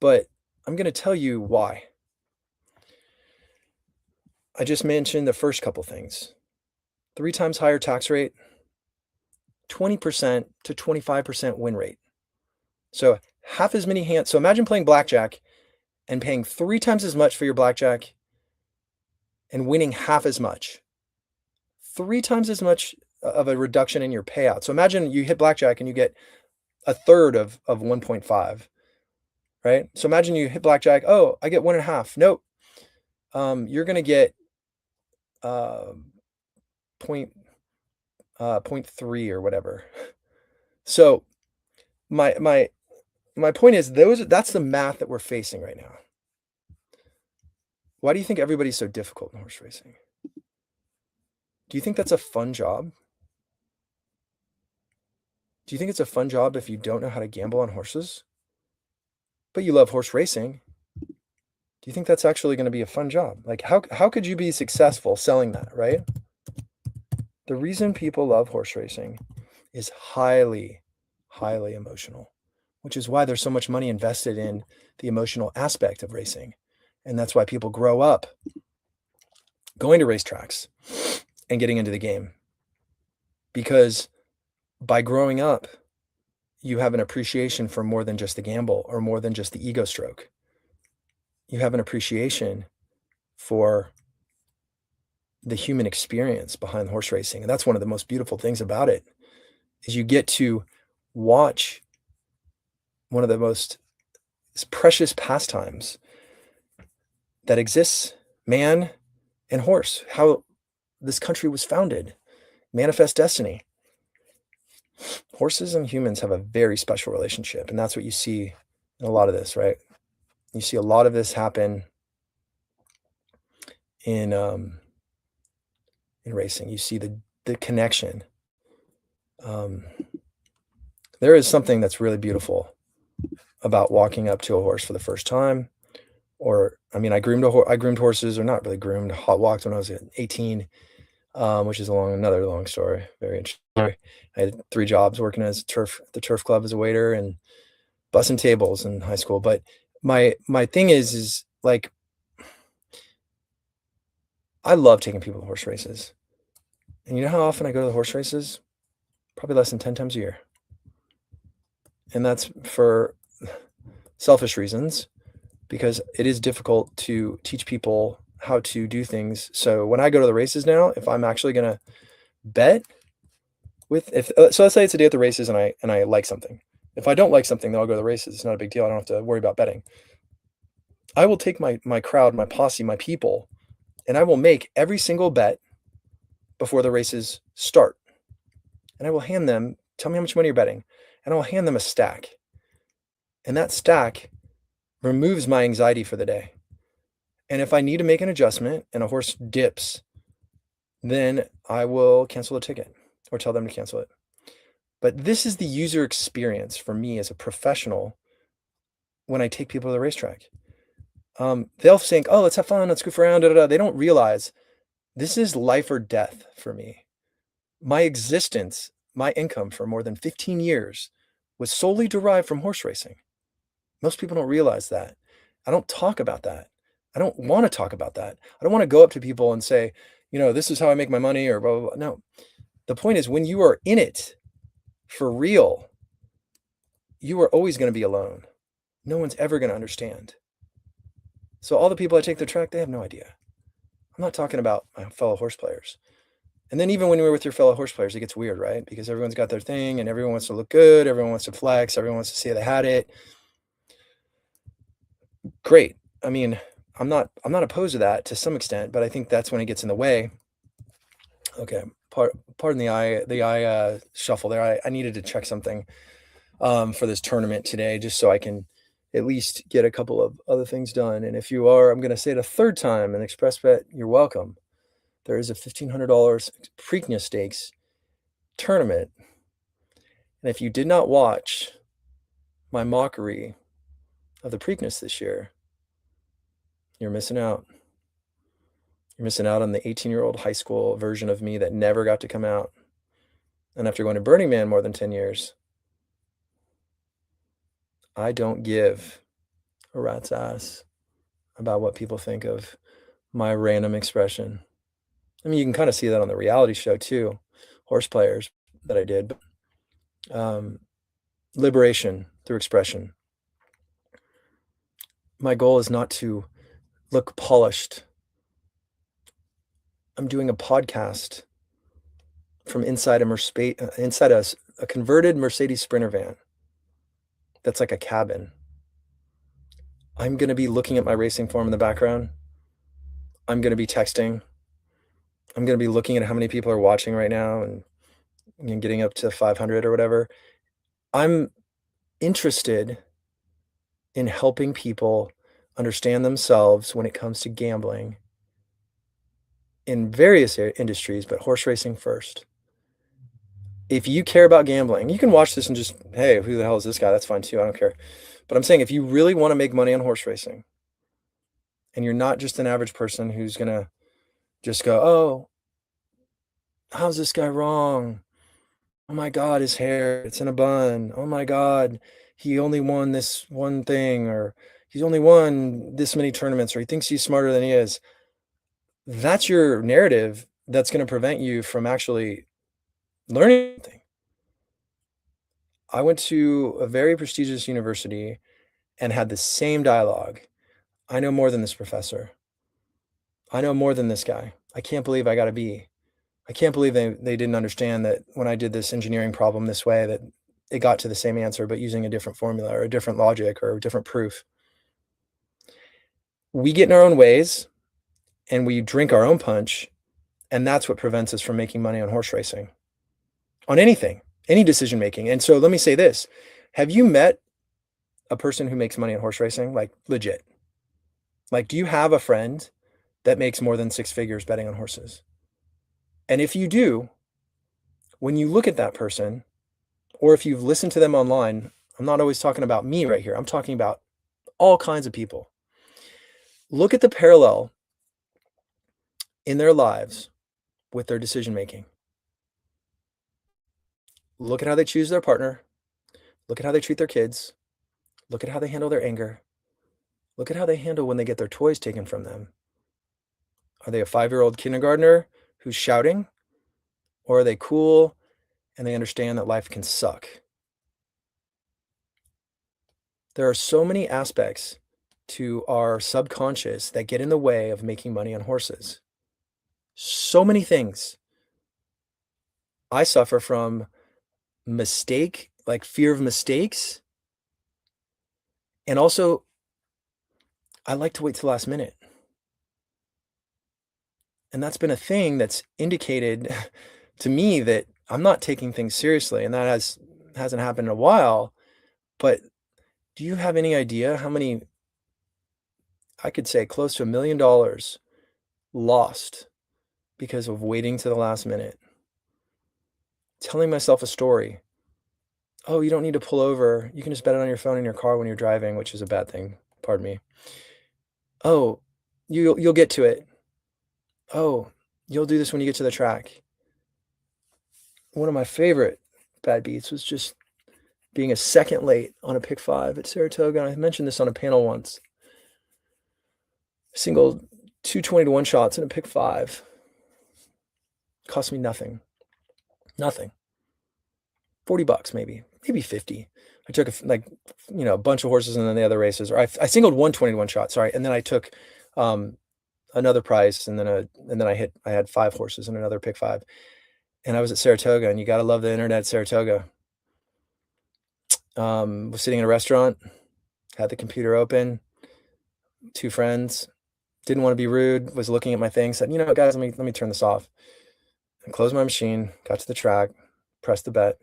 A: but I'm going to tell you why. I just mentioned the first couple things. 3 times higher tax rate, 20% to 25% win rate. So half as many hands. So imagine playing blackjack and paying 3 times as much for your blackjack and winning half as much. 3 times as much of a reduction in your payout. So imagine you hit blackjack and you get a third of 1.5, right? So imagine you hit blackjack. Oh, I get 1.5. Nope. You're going to get 0.3 or whatever. So my point is that's the math that we're facing right now. Why do you think everybody's so difficult in horse racing? Do you think that's a fun job? Do you think it's a fun job if you don't know how to gamble on horses? But you love horse racing. Do you think that's actually going to be a fun job? Like how could you be successful selling that, right? The reason people love horse racing is highly, highly emotional, which is why there's so much money invested in the emotional aspect of racing. And that's why people grow up going to racetracks and getting into the game. Because by growing up, you have an appreciation for more than just the gamble or more than just the ego stroke. You have an appreciation for the human experience behind horse racing. And that's one of the most beautiful things about it is you get to watch one of the most precious pastimes that exists, man and horse, how this country was founded, manifest destiny. Horses and humans have a very special relationship, and that's what you see in a lot of this, right? You see a lot of this happen in racing. You see the connection. There is something that's really beautiful about walking up to a horse for the first time. Or, I mean, I groomed horses, or not really groomed, hot walked when I was 18, which is another long story. Very interesting story. I had 3 jobs working as the turf club as a waiter and bussing tables in high school. But my thing is like, I love taking people to horse races. And you know how often I go to the horse races? Probably less than 10 times a year. And that's for selfish reasons, because it is difficult to teach people how to do things. So when I go to the races now, if I'm actually going to bet so let's say it's a day at the races and I like something. If I don't like something, then I'll go to the races. It's not a big deal. I don't have to worry about betting. I will take my crowd, my posse, my people, and I will make every single bet before the races start. And I will hand them, tell me how much money you're betting, and I will hand them a stack. And that stack removes my anxiety for the day. And if I need to make an adjustment and a horse dips, then I will cancel the ticket or tell them to cancel it. But this is the user experience for me as a professional when I take people to the racetrack. They'll think, oh, let's have fun, let's goof around, da, da, da. They don't realize this is life or death for me. My existence, my income for more than 15 years was solely derived from horse racing. Most people don't realize that. I don't talk about that. I don't want to talk about that. I don't want to go up to people and say, this is how I make my money or blah, blah, blah. No. The point is, when you are in it for real, you are always going to be alone. No one's ever going to understand. So all the people I take the track, they have no idea. I'm not talking about my fellow horse players. And then even when you're with your fellow horse players, it gets weird, right? Because everyone's got their thing and everyone wants to look good. Everyone wants to flex. Everyone wants to say they had it. Great. I mean, I'm not opposed to that to some extent, but I think that's when it gets in the way. Okay. Pardon the eye shuffle there. I needed to check something for this tournament today, just so I can, at least get a couple of other things done. And if you are, I'm going to say it a third time, an express bet, you're welcome. There is a $1,500 Preakness stakes tournament. And if you did not watch my mockery of the Preakness this year, you're missing out. You're missing out on the 18-year-old high school version of me that never got to come out. And after going to Burning Man more than 10 years, I don't give a rat's ass about what people think of my random expression. I mean, you can kind of see that on the reality show too, Horseplayers that I did. But, liberation through expression. My goal is not to look polished. I'm doing a podcast from inside a converted Mercedes Sprinter van. That's like a cabin. I'm going to be looking at my racing form in the background. I'm going to be texting. I'm going to be looking at how many people are watching right now and getting up to 500 or whatever. I'm interested in helping people understand themselves when it comes to gambling in various industries, but horse racing first. If you care about gambling, you can watch this and just, hey, who the hell is this guy? That's fine too. I don't care. But I'm saying if you really want to make money on horse racing and you're not just an average person who's going to just go, oh, how's this guy wrong? Oh my God, his hair, it's in a bun. Oh my God, he only won this one thing, or he's only won this many tournaments, or he thinks he's smarter than he is. That's your narrative that's going to prevent you from actually learning anything. I went to a very prestigious university and had the same dialogue. I know more than this professor. I know more than this guy. I can't believe I got a B. I can't believe they didn't understand that when I did this engineering problem this way, that it got to the same answer, but using a different formula or a different logic or a different proof. We get in our own ways and we drink our own punch, and that's what prevents us from making money on horse racing, on anything, any decision making. And so let me say this. Have you met a person who makes money on horse racing? Like legit? Like, do you have a friend that makes more than 6 figures betting on horses? And if you do, when you look at that person, or if you've listened to them online, I'm not always talking about me right here. I'm talking about all kinds of people. Look at the parallel in their lives with their decision making. Look at how they choose their partner. Look at how they treat their kids. Look at how they handle their anger. Look at how they handle when they get their toys taken from them. Are they a 5-year-old kindergartner who's shouting? Or are they cool and they understand that life can suck? There are so many aspects to our subconscious that get in the way of making money on horses. So many things. I suffer from mistake, like fear of mistakes. And also, I like to wait till the last minute. And that's been a thing that's indicated to me that I'm not taking things seriously. And that hasn't happened in a while. But do you have any idea how many, I could say close to $1 million lost because of waiting to the last minute? Telling myself a story. Oh, you don't need to pull over. You can just bet it on your phone in your car when you're driving, which is a bad thing. Pardon me. Oh, you'll get to it. Oh, you'll do this when you get to the track. One of my favorite bad beats was just being a second late on a pick 5 at Saratoga. And I mentioned this on a panel once. Single 220 to 1 shots in a pick 5. Cost me nothing. Nothing. $40 maybe 50. I took a bunch of horses and then the other races, or I singled 120 to 1 shot. Sorry. And then I took, another price. And then I had 5 horses and another pick 5. And I was at Saratoga, and you got to love the internet at Saratoga. Was sitting in a restaurant, had the computer open, 2 friends, didn't want to be rude, was looking at my thing, said, you know what, guys, let me turn this off. And closed my machine, got to the track, pressed the bet.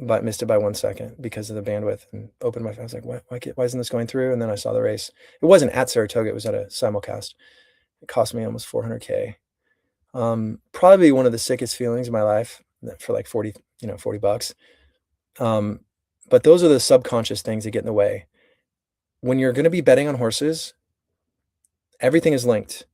A: missed it by 1 second because of the bandwidth, and opened my phone. I was like, why isn't this going through? And then I saw the race. It wasn't at Saratoga. It was at a simulcast. It cost me almost 400K. Probably one of the sickest feelings of my life for like 40, $40. But those are the subconscious things that get in the way. When you're going to be betting on horses, everything is linked.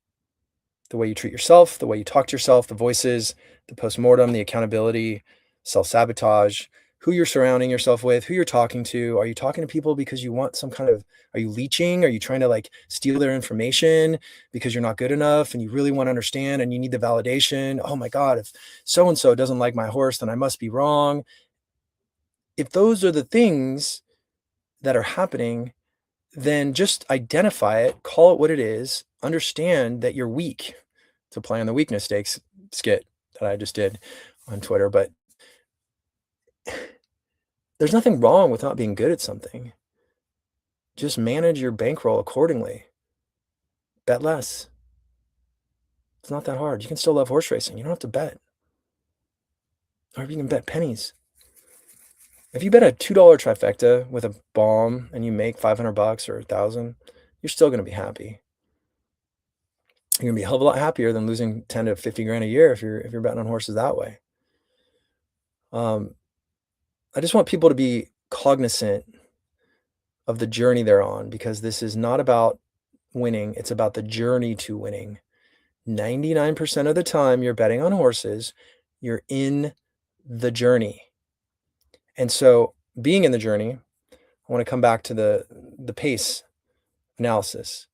A: The way you treat yourself, the way you talk to yourself, the voices, the post-mortem, the accountability, self-sabotage, who you're surrounding yourself with, who you're talking to. Are you talking to people because you want some kind of, are you leeching? Are you trying to like steal their information because you're not good enough and you really want to understand and you need the validation? Oh my God, if so-and-so doesn't like my horse, then I must be wrong. If those are the things that are happening, then just identify it, call it what it is, understand that you're weak, to play on the weakness stakes skit that I just did on Twitter. But there's nothing wrong with not being good at something. Just manage your bankroll accordingly. Bet less. It's not that hard. You can still love horse racing. You don't have to bet. Or you can bet pennies. If you bet a $2 trifecta with a bomb and you make 500 bucks or 1,000, you're still going to be happy. You're gonna be a hell of a lot happier than losing 10 to 50 grand a year if you're betting on horses that way. I just want people to be cognizant of the journey they're on, because this is not about winning, it's about the journey to winning. 99% of the time you're betting on horses, you're in the journey. And so being in the journey, I want to come back to the pace analysis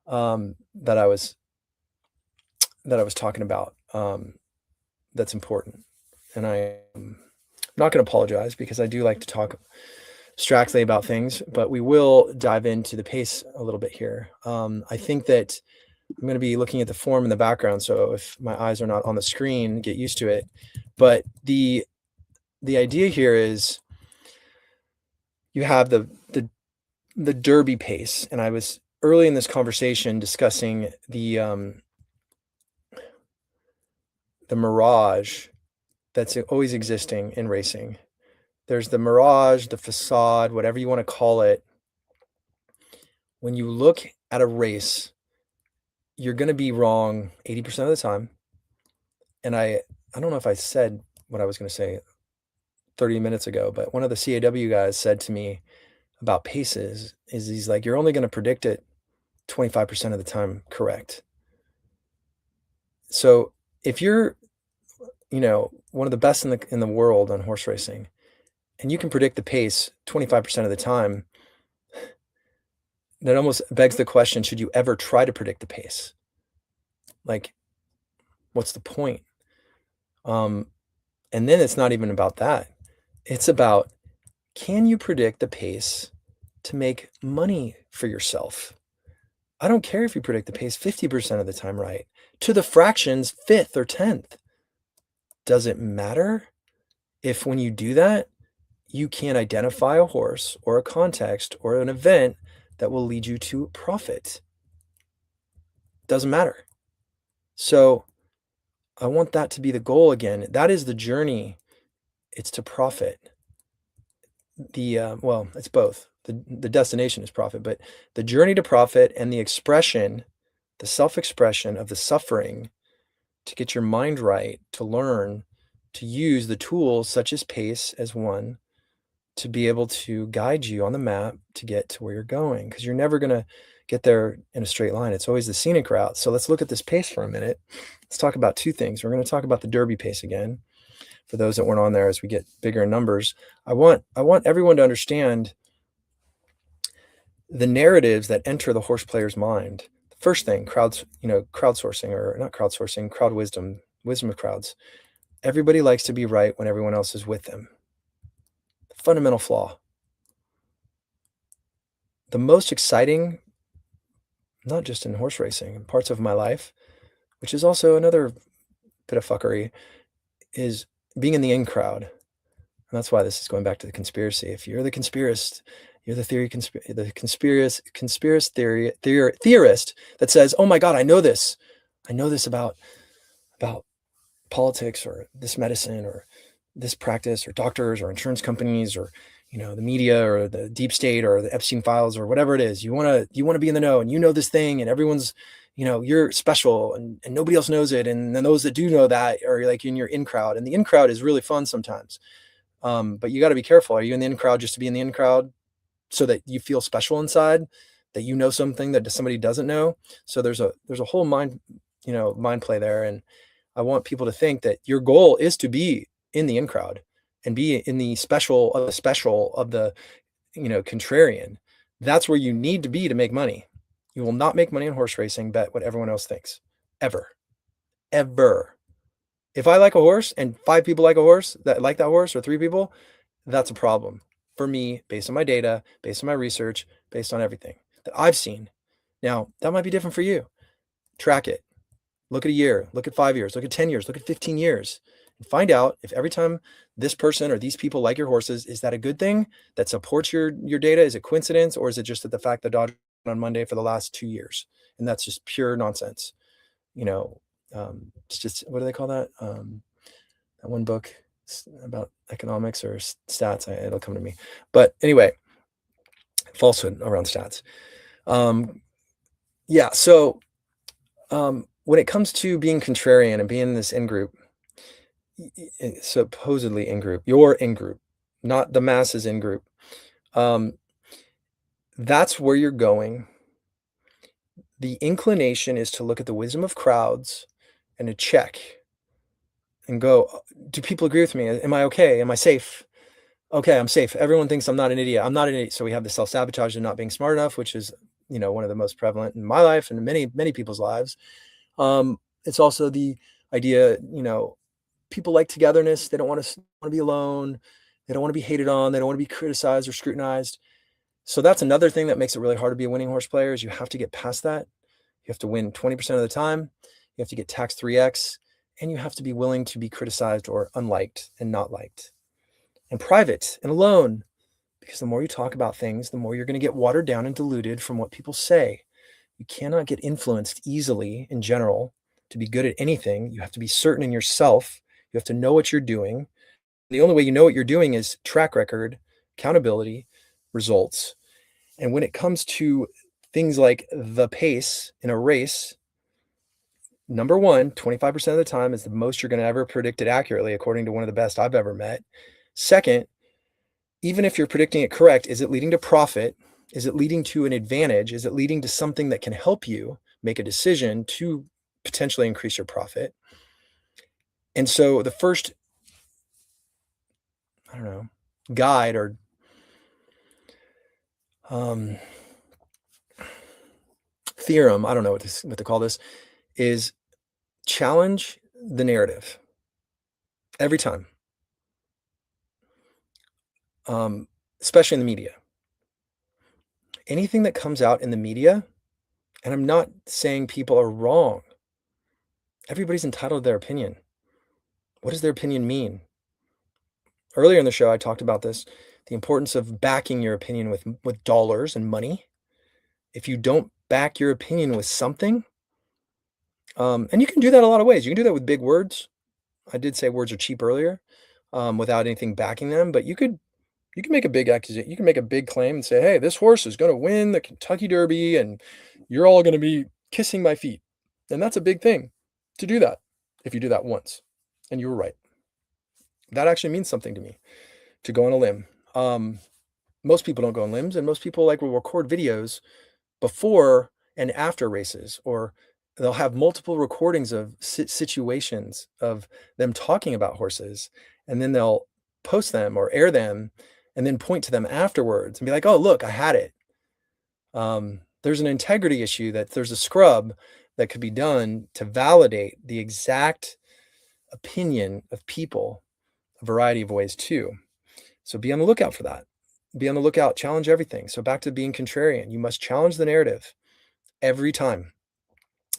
A: that I was talking about. That's important. And I'm not going to apologize, because I do like to talk abstractly about things, but we will dive into the pace a little bit here. I think that I'm going to be looking at the form in the background, so if my eyes are not on the screen, get used to it. But the idea here is you have the Derby pace, and I was early in this conversation discussing the mirage that's always existing in racing. There's the mirage, the facade, whatever you want to call it. When you look at a race, you're going to be wrong 80% of the time. And I don't know if I said what I was going to say 30 minutes ago, but one of the CAW guys said to me about paces is he's like, you're only going to predict it 25% of the time correct. So if you're, one of the best in the world on horse racing, and you can predict the pace 25% of the time, that almost begs the question, should you ever try to predict the pace? Like, what's the point? And then it's not even about that. It's about, can you predict the pace to make money for yourself? I don't care if you predict the pace 50% of the time right, to the fractions 5th or 10th. Does it matter if when you do that, you can identify a horse or a context or an event that will lead you to profit? Doesn't matter. So I want that to be the goal again. That is the journey. It's to profit. Well, it's both. The destination is profit, but the journey to profit and the expression, the self-expression of the suffering, to get your mind right, to learn, to use the tools such as pace as one, to be able to guide you on the map to get to where you're going, because you're never going to get there in a straight line. It's always the scenic route. So let's look at this pace for a minute. Let's talk about two things. We're going to talk about the Derby pace again, for those that weren't on there, as we get bigger in numbers. I want everyone to understand the narratives that enter the horse player's mind. The first thing, crowdsourcing, or not crowdsourcing, crowd wisdom of crowds. Everybody likes to be right when everyone else is with them. Fundamental flaw. The most exciting, not just in horse racing, parts of my life, which is also another bit of fuckery, is being in the in crowd. And that's why this is going back to the conspiracy. If you're the conspiracist, you're the theorist that says, oh my God, I know this about politics or this medicine or this practice or doctors or insurance companies or, the media or the deep state or the Epstein files or whatever it is. You want to be in the know, and this thing, and everyone's, you're special, and nobody else knows it. And then those that do know that are like in your in crowd, and the in crowd is really fun sometimes. But you got to be careful. Are you in the in crowd just to be in the in crowd so that you feel special inside, that you know something that somebody doesn't know? So there's a whole mind play there. And I want people to think that your goal is to be in the in crowd and be in the special of the, contrarian. That's where you need to be to make money. You will not make money in horse racing, bet what everyone else thinks. Ever. Ever. If I like a horse and 5 people like a horse that like that horse, or 3 people, that's a problem for me, based on my data, based on my research, based on everything that I've seen. Now, that might be different for you. Track it. Look at a year, look at 5 years, look at 10 years, look at 15 years, and find out if every time this person or these people like your horses, is that a good thing that supports your data? Is it coincidence, or is it just that the fact that Dodge on Monday for the last 2 years, and that's just pure nonsense? It's just, what do they call that? That one book about economics or stats. It'll come to me. But anyway, falsehood around stats. Yeah. So when it comes to being contrarian and being in this in group, supposedly in group, your in group, not the masses in group, that's where you're going. The inclination is to look at the wisdom of crowds and to check and go, do people agree with me? Am I okay? Am I safe? Okay, I'm safe. Everyone thinks I'm not an idiot. I'm not an idiot. So we have the self-sabotage of not being smart enough, which is, one of the most prevalent in my life and many, many people's lives. It's also the idea, people like togetherness. They don't want to be alone. They don't want to be hated on. They don't want to be criticized or scrutinized. So that's another thing that makes it really hard to be a winning horse player, is you have to get past that. You have to win 20% of the time. You have to get taxed 3x, and you have to be willing to be criticized or unliked and not liked and private and alone, because the more you talk about things, the more you're going to get watered down and diluted from what people say. You cannot get influenced easily in general to be good at anything. You have to be certain in yourself. You have to know what you're doing. The only way you know what you're doing is track record, accountability, results. And when it comes to things like the pace in a race, number one, 25% of the time is the most you're going to ever predict it accurately, according to one of the best I've ever met. Second, even if you're predicting it correct, is it leading to profit? Is it leading to an advantage? Is it leading to something that can help you make a decision to potentially increase your profit? And so the first, guide or theorem, I don't know what to call this, is challenge the narrative every time, especially in the media. Anything that comes out in the media, and I'm not saying people are wrong. Everybody's entitled to their opinion. What does their opinion mean? Earlier in the show, I talked about this, the importance of backing your opinion with dollars and money. If you don't back your opinion with something, and you can do that a lot of ways. You can do that with big words. I did say words are cheap earlier, without anything backing them, but you can make a big accusation. You can make a big claim and say, hey, this horse is going to win the Kentucky Derby, and you're all going to be kissing my feet. And that's a big thing to do that. If you do that once, and you were right, that actually means something to me, to go on a limb. Most people don't go on limbs, and most people will record videos before and after races, or they'll have multiple recordings of situations of them talking about horses, and then they'll post them or air them and then point to them afterwards and be like, oh, look, I had it. There's an integrity issue, that there's a scrub that could be done to validate the exact opinion of people a variety of ways too. So be on the lookout for that. Be on the lookout, challenge everything. So back to being contrarian, you must challenge the narrative every time.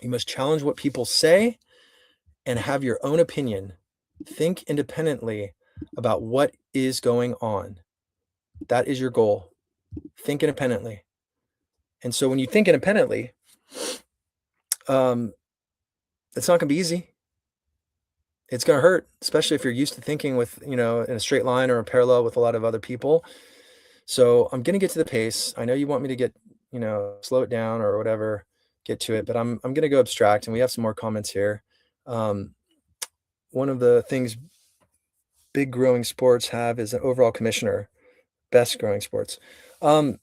A: You must challenge what people say and have your own opinion. Think independently about what is going on. That is your goal. Think independently. And so when you think independently, it's not going to be easy. It's gonna hurt, especially if you're used to thinking with, in a straight line or a parallel with a lot of other people. So I'm gonna get to the pace. I know you want me to slow it down or whatever, get to it, but I'm gonna go abstract, and we have some more comments here. Um, One of the things big growing sports have is an overall commissioner, best growing sports. Um,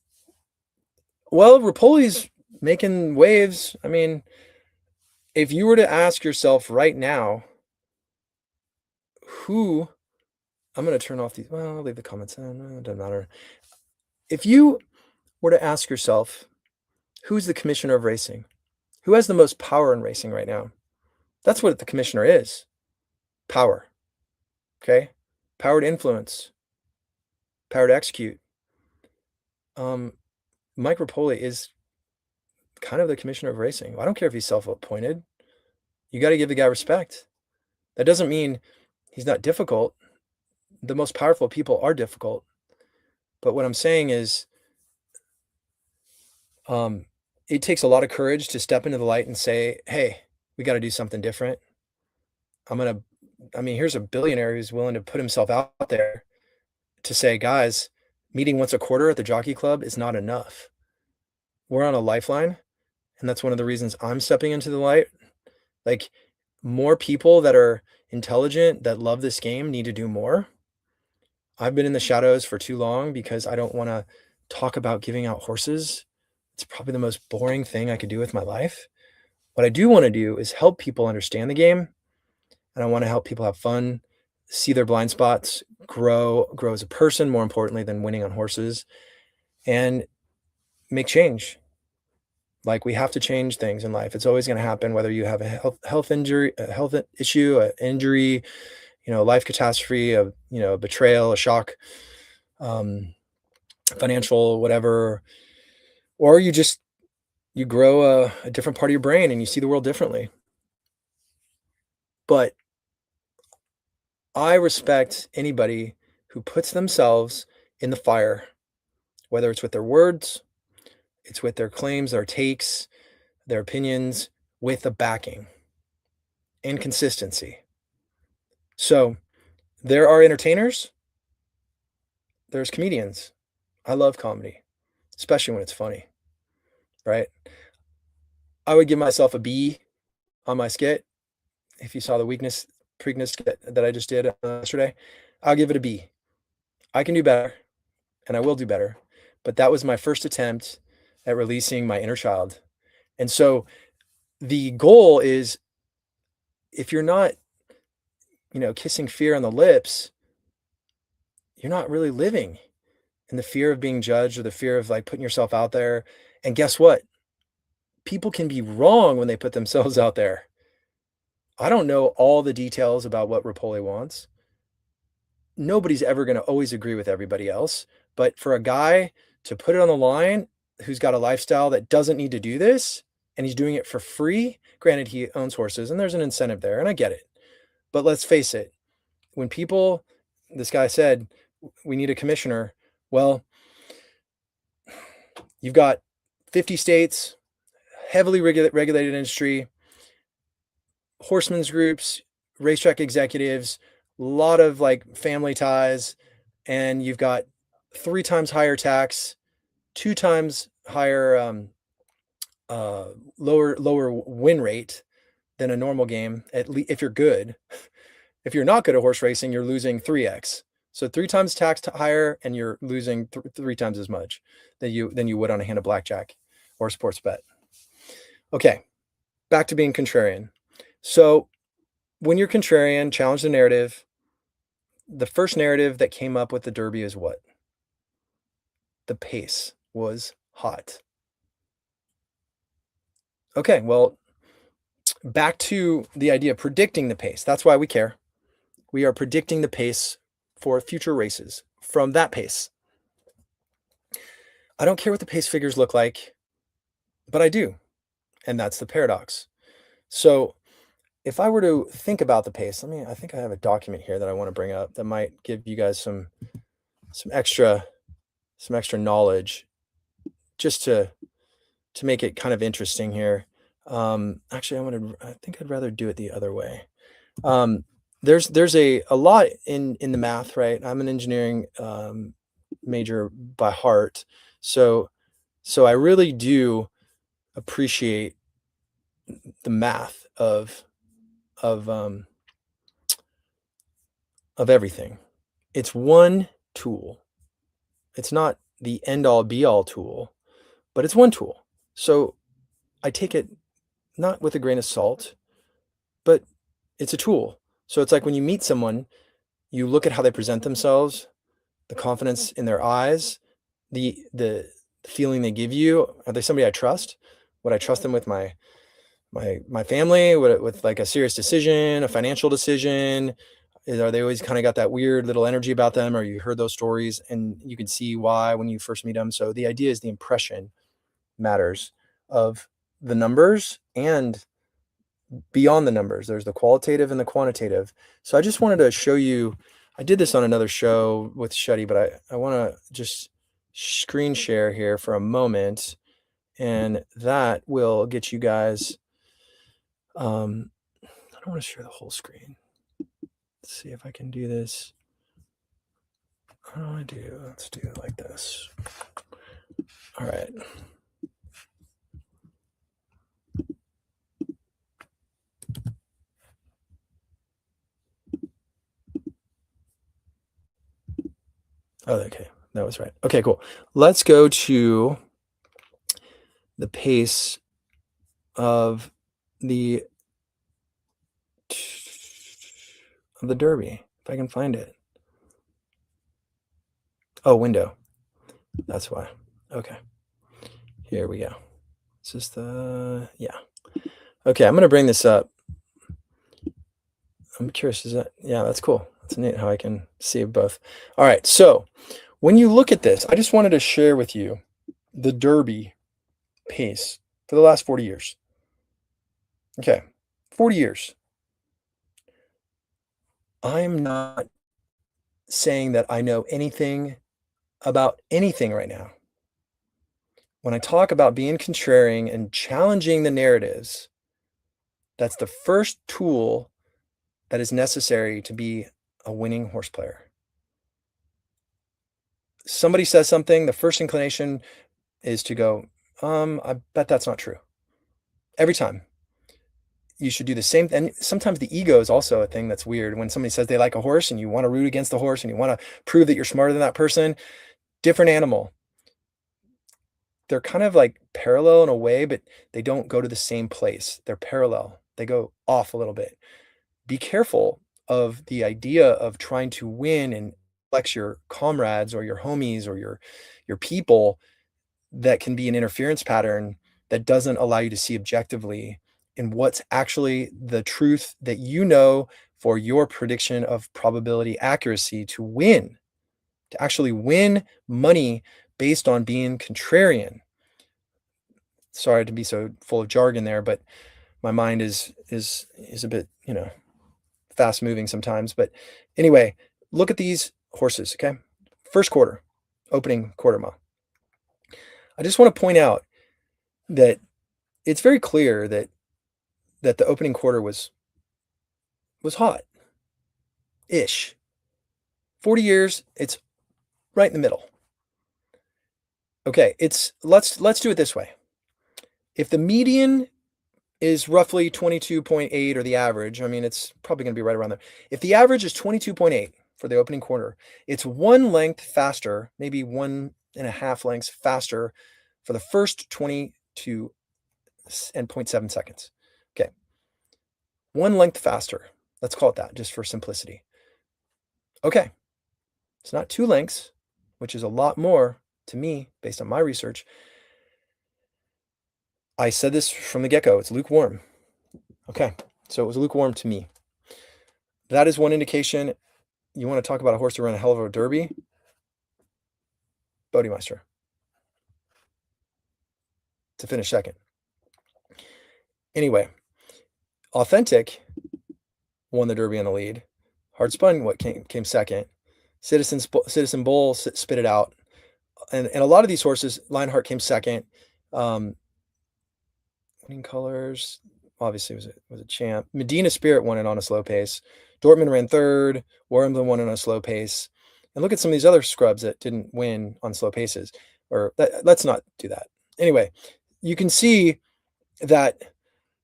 A: well, Rapoli's making waves. I mean, if you were to ask yourself right now, who I'm gonna turn off these. Well, I'll leave the comments in. It doesn't matter. If you were to ask yourself, who's the commissioner of racing? Who has the most power in racing right now? That's what the commissioner is. Power. Okay? Power to influence, power to execute. Mike Rapoli is kind of the commissioner of racing. I don't care if he's self-appointed. You got to give the guy respect. That doesn't mean he's not difficult. The most powerful people are difficult. But what I'm saying is, it takes a lot of courage to step into the light and say, hey, we got to do something different. Here's a billionaire who's willing to put himself out there to say, guys, meeting once a quarter at the jockey club is not enough. We're on a lifeline. And that's one of the reasons I'm stepping into the light. Like, more people that are intelligent, that love this game, need to do more. I've been in the shadows for too long because I don't want to talk about giving out horses. It's probably the most boring thing I could do with my life. What I do want to do is help people understand the game, and I want to help people have fun, see their blind spots, grow as a person, more importantly than winning on horses, and make change. Like, we have to change things in life. It's always going to happen, whether you have a health injury, a health issue, an injury, life catastrophe, a betrayal, a shock, financial, whatever, or you grow a different part of your brain and you see the world differently. But I respect anybody who puts themselves in the fire, whether it's with their words, it's with their claims, their takes, their opinions, with a backing and consistency. So there are entertainers, there's comedians. I love comedy, especially when it's funny, right? I would give myself a B on my skit. If you saw the Preakness skit that I just did yesterday, I'll give it a B. I can do better, and I will do better, but that was my first attempt at releasing my inner child. And so the goal is, if you're not, kissing fear on the lips, you're not really living in the fear of being judged or the fear of like putting yourself out there. And guess what? People can be wrong when they put themselves out there. I don't know all the details about what Rapoli wants. Nobody's ever going to always agree with everybody else. But for a guy to put it on the line, who's got a lifestyle that doesn't need to do this, and he's doing it for free, granted he owns horses and there's an incentive there, and I get it. But let's face it, when this guy said, we need a commissioner. Well, you've got 50 states, heavily regulated industry, horsemen's groups, racetrack executives, a lot of like family ties, and you've got 3 times higher tax, 2 times higher lower win rate than a normal game. At least if you're good. If you're not good at horse racing, you're losing 3x. So 3 times tax higher, and you're losing 3 times as much than you would on a hand of blackjack or a sports bet. Okay, back to being contrarian. So when you're contrarian, challenge the narrative. The first narrative that came up with the Derby is what? The pace was hot. Okay, well, back to the idea of predicting the pace. That's why we care. We are predicting the pace for future races from that pace. I don't care what the pace figures look like, but I do. And that's the paradox. So if I were to think about the pace, I think I have a document here that I want to bring up that might give you guys some extra knowledge, just to make it kind of interesting here. Actually, I think I'd rather do it the other way. there's a lot in the math, right? I'm an engineering major by heart, so I really do appreciate the math of um, of everything. It's one tool. It's not the end all be all tool, but it's one tool. So I take it not with a grain of salt, but it's a tool. So it's like when you meet someone, you look at how they present themselves, the confidence in their eyes, the feeling they give you. Are they somebody I trust? Would I trust them with my family? Would it, with like a serious decision, a financial decision? Are they always kind of got that weird little energy about them? Or you heard those stories and you can see why when you first meet them. So the idea is the impression matters of the numbers and beyond the numbers. There's the qualitative and the quantitative. So I just wanted to show you, I did this on another show with Shuddy, but I want to just screen share here for a moment, and that will get you guys, I don't want to share the whole screen. Let's see if I can do this. How do I do? Let's do it like this. All right. Oh, okay. That was right. Okay, cool. Let's go to the pace of the Derby, if I can find it. Oh, window. That's why. Okay. Here we go. Is this the, yeah. Okay, I'm going to bring this up. I'm curious, is that, yeah, that's cool. That's neat how I can see both. All right, so when you look at this, I just wanted to share with you the Derby pace for the last 40 years. Okay, 40 years. I'm not saying that I know anything about anything right now. When I talk about being contrarian and challenging the narratives, that's the first tool that is necessary to be a winning horse player. Somebody says something, the first inclination is to go, I bet that's not true. Every time. You should do the same. And sometimes the ego is also a thing that's weird. When somebody says they like a horse and you want to root against the horse and you want to prove that you're smarter than that person, different animal. They're kind of like parallel in a way, but they don't go to the same place. They're parallel. They go off a little bit. Be careful of the idea of trying to win and flex your comrades or your homies or your people. That can be an interference pattern that doesn't allow you to see objectively in what's actually the truth that you know for your prediction of probability accuracy to win, to actually win money based on being contrarian. Sorry to be so full of jargon there, but my mind is a bit, fast moving sometimes. But anyway, look at these horses, okay? First quarter, opening quarter mile. I just want to point out that it's very clear that the opening quarter was hot-ish. 40 years, it's right in the middle. Okay, let's do it this way. If the median is roughly 22.8 or the average, I mean, it's probably going to be right around there. If the average is 22.8 for the opening quarter, it's one length faster, maybe 1.5 lengths faster for the first 22 and 0.7 seconds. Okay. One length faster. Let's call it that just for simplicity. Okay. It's not 2 lengths, which is a lot more to me based on my research. I said this from the get-go. It's lukewarm. Okay. So it was lukewarm to me. That is one indication. You want to talk about a horse to run a hell of a derby? Bodemeister to finish second. Anyway, Authentic won the Derby on the lead. Hard Spun came second. Citizen Bull spit it out. And a lot of these horses, Lionheart came second. Winning Colors obviously was a champ. Medina Spirit won it on a slow pace. Dortmund ran third, Warren won on a slow pace. And look at some of these other scrubs that didn't win on slow paces. Let's not do that. Anyway, you can see that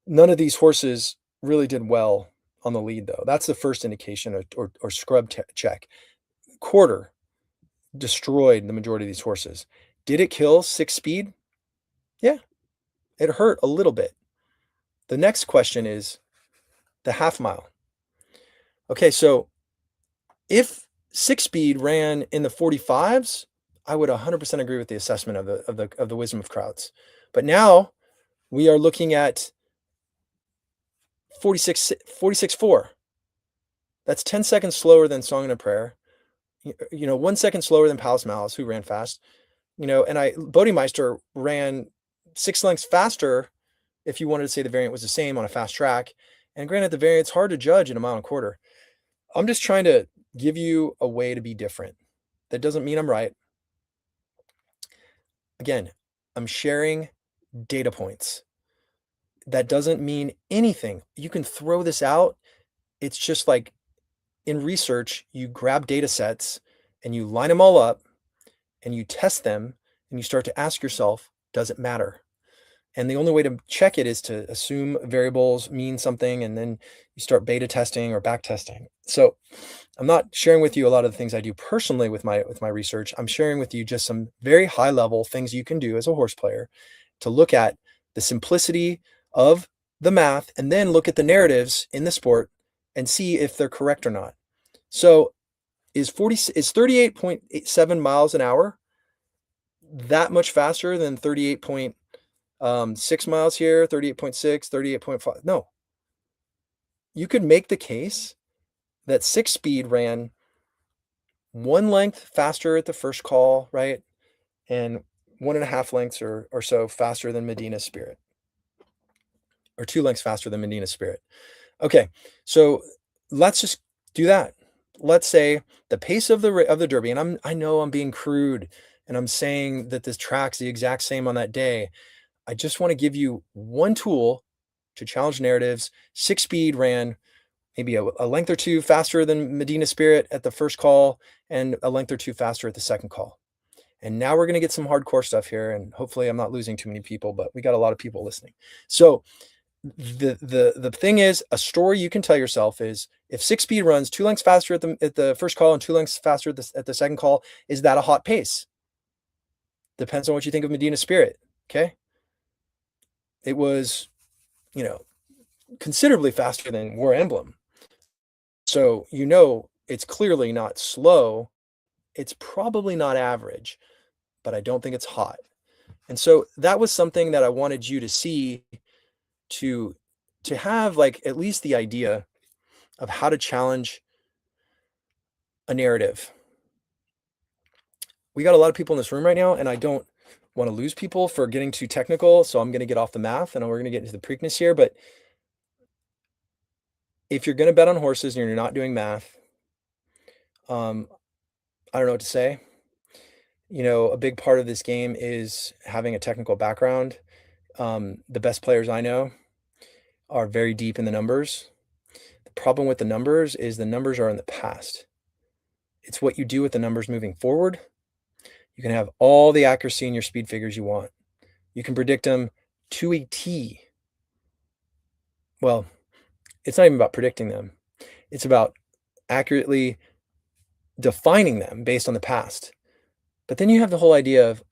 A: none of these horses really did well on the lead, though. That's the first indication or scrub check. Quarter destroyed the majority of these horses. Did it kill 6-speed? Yeah, it hurt a little bit. The next question is the half mile. Okay, so if 6-speed ran in the 45s, I would 100% agree with the assessment of the wisdom of crowds. But now we are looking at 46.4. That's 10 seconds slower than Song and a Prayer. 1 second slower than Palace Malice, who ran fast. And Bodemeister ran 6 lengths faster if you wanted to say the variant was the same on a fast track. And granted, the variant's hard to judge in a mile and a quarter. I'm just trying to give you a way to be different. That doesn't mean I'm right. Again, I'm sharing data points. That doesn't mean anything. You can throw this out. It's just like in research, you grab data sets and you line them all up and you test them and you start to ask yourself, does it matter? And the only way to check it is to assume variables mean something, and then you start beta testing or back testing. So I'm not sharing with you a lot of the things I do personally with my research. I'm sharing with you just some very high level things you can do as a horse player to look at the simplicity of the math and then look at the narratives in the sport and see if they're correct or not. So is 38.7 miles an hour that much faster than 38.6 miles here, 38.6, 38.5? No. You could make the case that 6-speed ran 1 length faster at the first call, right? And 1.5 lengths or so faster than Medina Spirit, or 2 lengths faster than Medina Spirit. Okay, so let's just do that. Let's say the pace of the Derby, and I know I'm being crude, and I'm saying that this track's the exact same on that day. I just want to give you one tool to challenge narratives. 6-speed ran maybe a length or two faster than Medina Spirit at the first call and a length or two faster at the second call. And now we're going to get some hardcore stuff here, and hopefully I'm not losing too many people, but we got a lot of people listening. So the thing is, a story you can tell yourself is, if 6-speed runs 2 lengths faster at the first call and 2 lengths faster at the second call, is that a hot pace? Depends on what you think of Medina Spirit. Okay. It was, considerably faster than War Emblem. So, it's clearly not slow. It's probably not average, but I don't think it's hot. And so that was something that I wanted you to see, to have like at least the idea of how to challenge a narrative. We got a lot of people in this room right now, and I don't want to lose people for getting too technical, so I'm going to get off the math and we're going to get into the Preakness here. But if you're going to bet on horses and you're not doing math, I don't know what to say. A big part of this game is having a technical background. The best players I know are very deep in the numbers. The problem with the numbers is the numbers are in the past. It's what you do with the numbers moving forward. You can have all the accuracy in your speed figures you want. You can predict them to a T. Well, it's not even about predicting them. It's about accurately defining them based on the past. But then you have the whole idea of,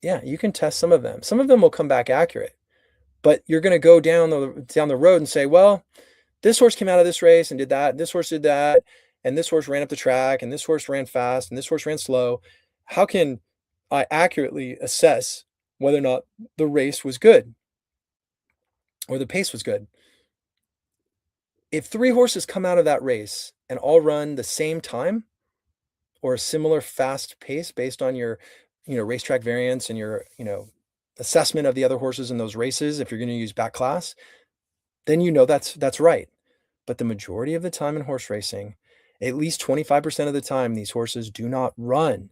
A: yeah, you can test some of them. Some of them will come back accurate, but you're going to go down the road and say, well, this horse came out of this race and did that, and this horse did that, and this horse ran up the track, and this horse ran fast, and this horse ran slow. How can I accurately assess whether or not the race was good or the pace was good? If 3 horses come out of that race and all run the same time or a similar fast pace based on your, racetrack variance and your, assessment of the other horses in those races, if you're going to use back class, then that's right. But the majority of the time in horse racing, at least 25% of the time, these horses do not run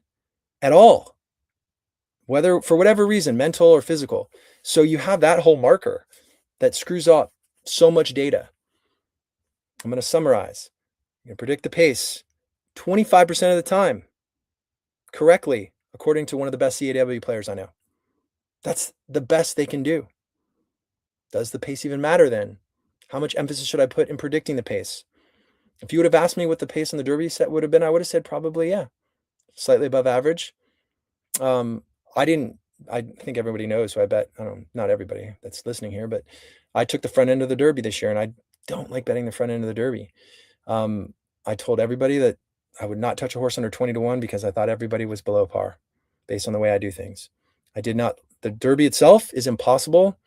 A: at all, whether for whatever reason, mental or physical. So you have that whole marker that screws up so much data. I'm going to summarize. You're gonna predict the pace 25% of the time correctly, according to one of the best CAW players I know. That's the best they can do. Does the pace even matter then? How much emphasis should I put in predicting the pace? If you would have asked me what the pace on the Derby set would have been, I would have said probably, yeah, slightly above average. Um, I didn't I think everybody knows, so I bet I don't know, not everybody that's listening here, but I took the front end of the Derby this year, and I don't like betting the front end of the Derby. Um, I told everybody that I would not touch a horse under 20 to 1 because I thought everybody was below par based on the way I do things. I did not. The Derby itself is impossible.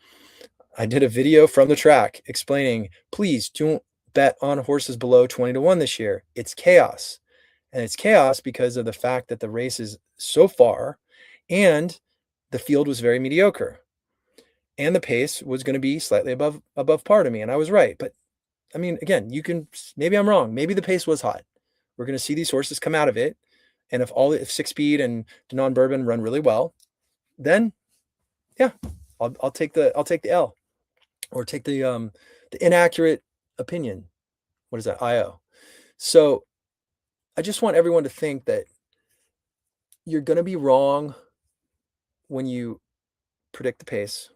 A: I did a video from the track explaining, please don't bet on horses below 20 to 1 this year. It's chaos. And it's chaos because of the fact that the race is so far and the field was very mediocre. And the pace was going to be slightly above par to me. And I was right. But I mean, again, maybe I'm wrong. Maybe the pace was hot. We're going to see these horses come out of it. And if Six Speed and Denon Bourbon run really well, then yeah, I'll take the L, or take the inaccurate opinion. What is that? IO. So I just want everyone to think that you're going to be wrong when you predict the pace.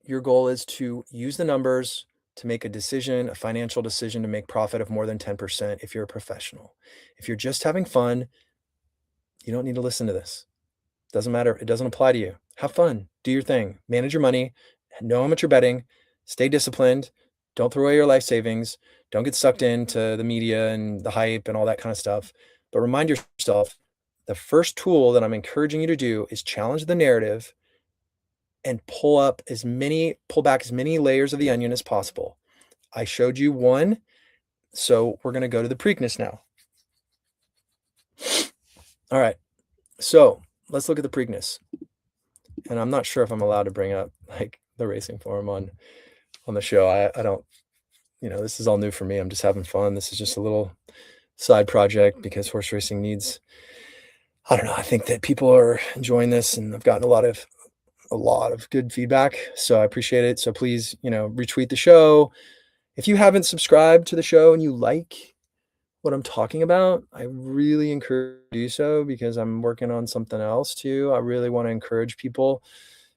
A: Your goal is to use the numbers to make a decision, a financial decision, to make profit of more than 10% if you're a professional. If you're just having fun, you don't need to listen to this. Doesn't matter. It doesn't apply to you. Have fun. Do your thing. Manage your money. Know how much you're betting. Stay disciplined. Don't throw away your life savings. Don't get sucked into the media and the hype and all that kind of stuff. But remind yourself, the first tool that I'm encouraging you to do is challenge the narrative and pull back as many layers of the onion as possible. I showed you one, so we're going to go to the Preakness now. All right, so let's look at the Preakness. And I'm not sure if I'm allowed to bring up like the racing forum on the show. I don't, this is all new for me. I'm just having fun. This is just a little side project because horse racing needs, I don't know, I think that people are enjoying this, and I've gotten a lot of good feedback. So I appreciate it. So please, retweet the show. If you haven't subscribed to the show and you like what I'm talking about, I really encourage you to do so, because I'm working on something else too. I really want to encourage people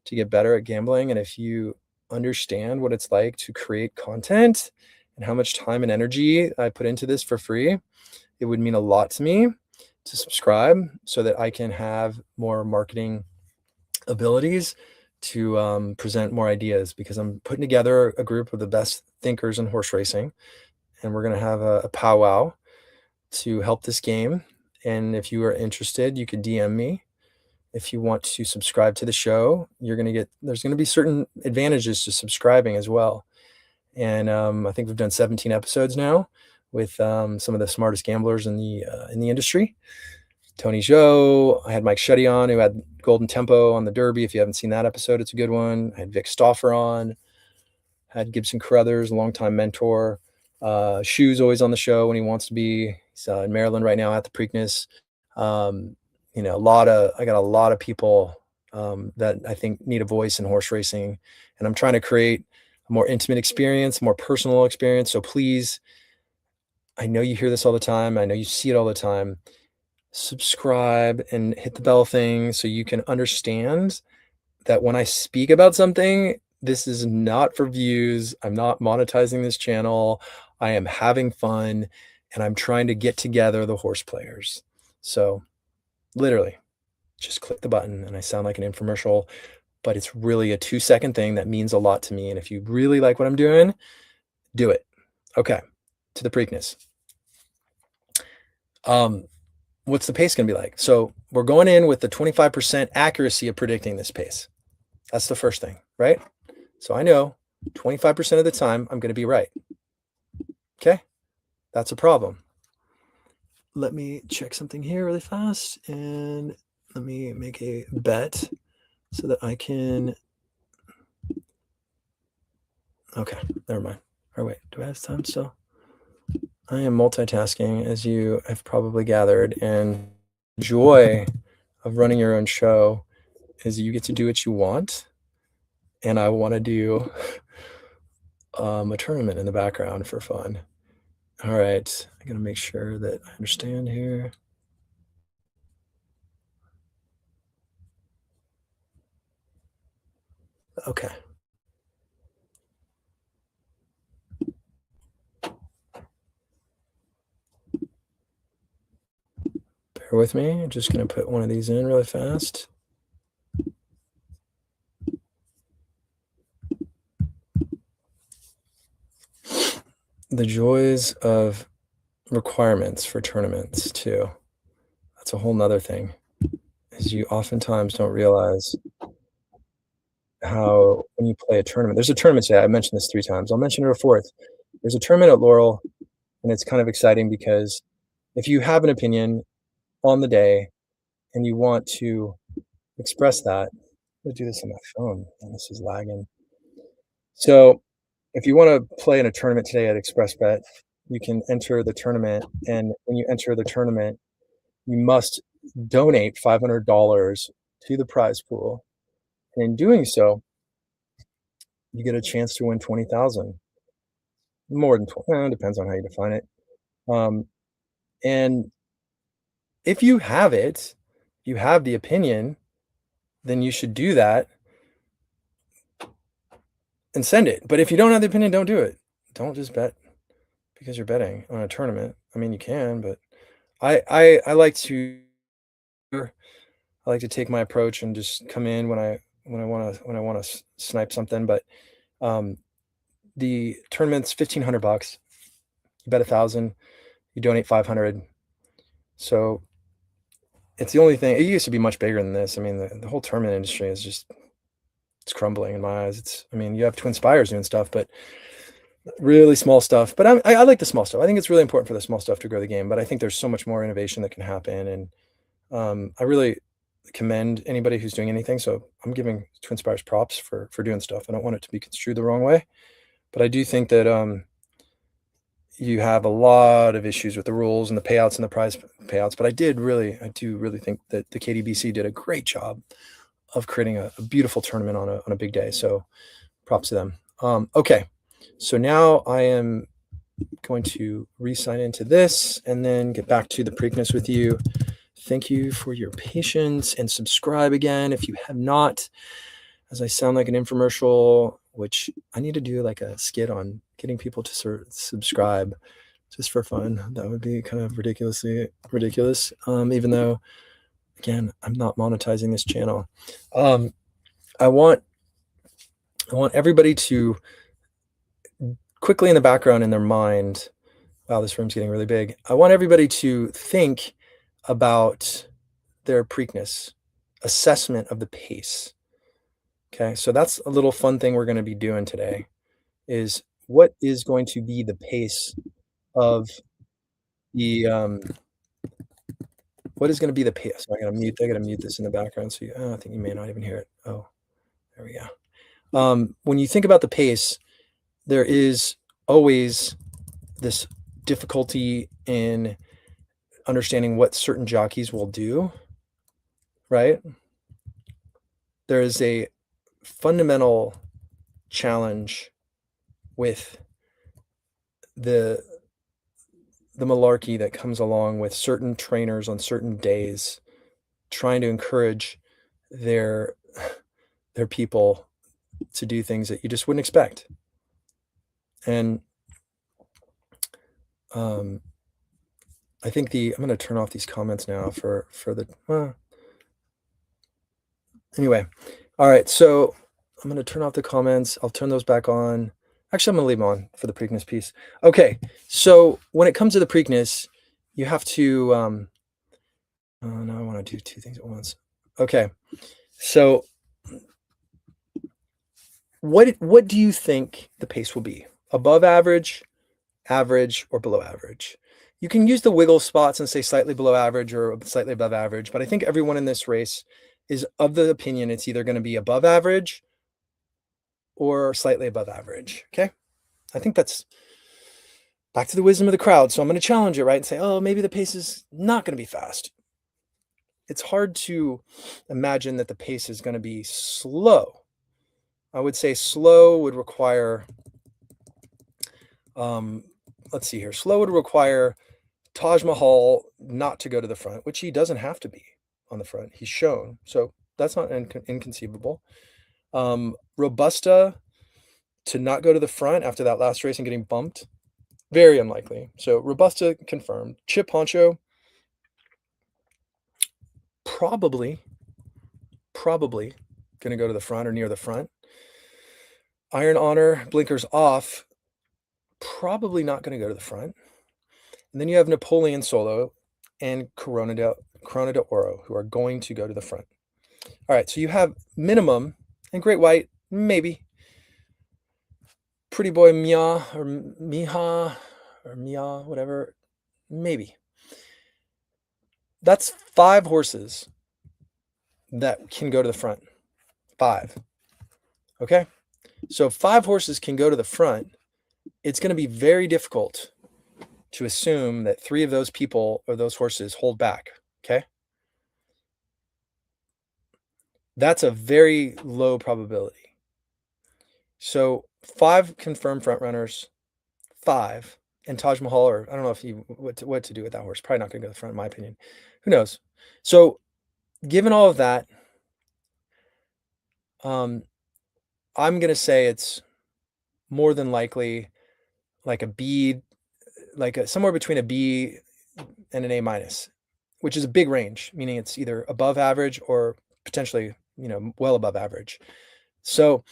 A: to get better at gambling. And if you understand what it's like to create content and how much time and energy I put into this for free, it would mean a lot to me to subscribe so that I can have more marketing abilities to present more ideas, because I'm putting together a group of the best thinkers in horse racing, and we're going to have a powwow to help this game. And if you are interested, you could DM me. If you want to subscribe to the show, there's going to be certain advantages to subscribing as well. And I think we've done 17 episodes now with some of the smartest gamblers in the industry. Tony Zhou. I had Mike Shetty on, who had Golden Tempo on the Derby. If you haven't seen that episode, it's a good one. I had Vic Stauffer on. I had Gibson Carruthers, a longtime mentor. Shu's always on the show when he wants to be. He's in Maryland right now at the Preakness. I got a lot of people that I think need a voice in horse racing, and I'm trying to create a more intimate experience, more personal experience. So please, I know you hear this all the time. I know you see it all the time. Subscribe and hit the bell thing so you can understand that when I speak about something, this is not for views. I'm not monetizing this channel. I am having fun, and I'm trying to get together the horse players. So literally just click the button, and I sound like an infomercial, but it's really a 2-second thing that means a lot to me. And if you really like what I'm doing, do it. Okay, to the Preakness. What's the pace going to be like? So we're going in with the 25% accuracy of predicting this pace. That's the first thing, right? So I know 25% of the time I'm going to be right. Okay, that's a problem. Let me check something here really fast, and let me make a bet so that I can. Okay, never mind. All right, wait, do I have time still? I am multitasking, as you have probably gathered, and the joy of running your own show is you get to do what you want, and I want to do a tournament in the background for fun. All right. I gotta make sure that I understand here. Okay. Bear with me. I'm just gonna put one of these in really fast. The joys of requirements for tournaments too. That's a whole nother thing, is you oftentimes don't realize how when you play a tournament there's a tournament today, I mentioned this 3 times, I'll mention it a 4th. There's a tournament at Laurel, and it's kind of exciting because if you have an opinion on the day and you want to express that. I'm gonna do this on my phone, and this is lagging. So, if you wanna play in a tournament today at ExpressBet, you can enter the tournament, and when you enter the tournament, you must donate $500 to the prize pool, and in doing so, you get a chance to win 20,000. More than 20, it depends on how you define it. Um, and if you have it, you have the opinion, then you should do that and send it. But if you don't have the opinion, don't do it. Don't just bet because you're betting on a tournament. I mean, you can, but I like to take my approach and just come in when I wanna snipe something. But um, the tournament's 1,500 bucks. You bet 1,000, you donate 500. So it's the only thing. It used to be much bigger than this. I mean, the whole tournament industry is just it's crumbling in my eyes. I mean, you have Twin Spires doing stuff, but really small stuff. But I like the small stuff. I think it's really important for the small stuff to grow the game. But I think there's so much more innovation that can happen, and I really commend anybody who's doing anything. So I'm giving Twin Spires props for doing stuff. I don't want it to be construed the wrong way, but I do think that you have a lot of issues with the rules and the payouts and the prize payouts. But I do really think that the KDBC did a great job of creating a beautiful tournament on a big day. So props to them. Okay, so now I am going to re-sign into this and then get back to the Preakness with you. Thank you for your patience, and subscribe again if you have not, as I sound like an infomercial, which I need to do like a skit on getting people to subscribe just for fun. That would be kind of ridiculously ridiculous. Even though, again, I'm not monetizing this channel. I want everybody to quickly in the background in their mind. Wow, this room's getting really big. I want everybody to think about their Preakness assessment of the pace. Okay, so that's a little fun thing we're going to be doing today. Is what is going to be the pace of the what is going to be the pace? So I gotta mute this in the background. So I think you may not even hear it. Oh, there we go. When you think about the pace, there is always this difficulty in understanding what certain jockeys will do, right? There is a fundamental challenge with the malarkey that comes along with certain trainers on certain days trying to encourage their people to do things that you just wouldn't expect. And I think I'm going to turn off these comments now for the anyway. All right, so I'm going to turn off the comments. I'll turn those back on. Actually, I'm going to leave them on for the Preakness piece. Okay, so when it comes to the Preakness, you have to oh, now I want to do 2 things at once. Okay, so what do you think the pace will be? Above average, average, or below average? You can use the wiggle spots and say slightly below average or slightly above average, but I think everyone in this race is of the opinion it's either going to be above average or slightly above average. Okay, I think that's back to the wisdom of the crowd. So I'm going to challenge it, right, and say, oh, maybe the pace is not going to be fast. It's hard to imagine that the pace is going to be slow. I would say slow would require let's see here. Slow would require Taj Mahal not to go to the front, which he doesn't have to be on the front. He's shown. So that's not inconceivable. Robusta to not go to the front after that last race and getting bumped, very unlikely. So Robusta confirmed. Chip Poncho, probably going to go to the front or near the front. Iron Honor, blinkers off, probably not going to go to the front. And then you have Napoleon Solo and Corona de Oro, who are going to go to the front. All right, so you have minimum, and Great White, maybe. Pretty Boy Mia or Miha or Mia, whatever, maybe. That's 5 horses that can go to the front. 5. Okay? So if 5 horses can go to the front, it's going to be very difficult to assume that 3 of those people or those horses hold back. Okay? That's a very low probability. So 5 confirmed front runners, 5, and Taj Mahal, or I don't know if you what to do with that horse. Probably not going to go to the front, in my opinion. Who knows? So given all of that, I'm going to say it's more than likely like a B, somewhere between a B and an A minus, which is a big range, meaning it's either above average or potentially, well above average. So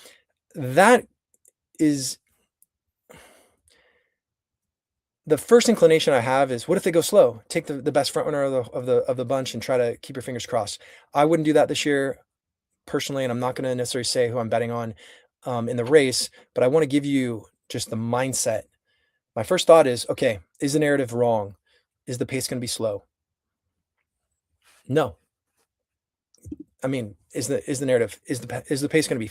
A: that is the first inclination I have is, what if they go slow? Take the best front runner of the bunch and try to keep your fingers crossed. I wouldn't do that this year personally, and I'm not going to necessarily say who I'm betting on in the race, but I want to give you just the mindset. My first thought is, okay, is the narrative wrong? Is the pace going to be slow? No. I mean, is the narrative, is the pace going to be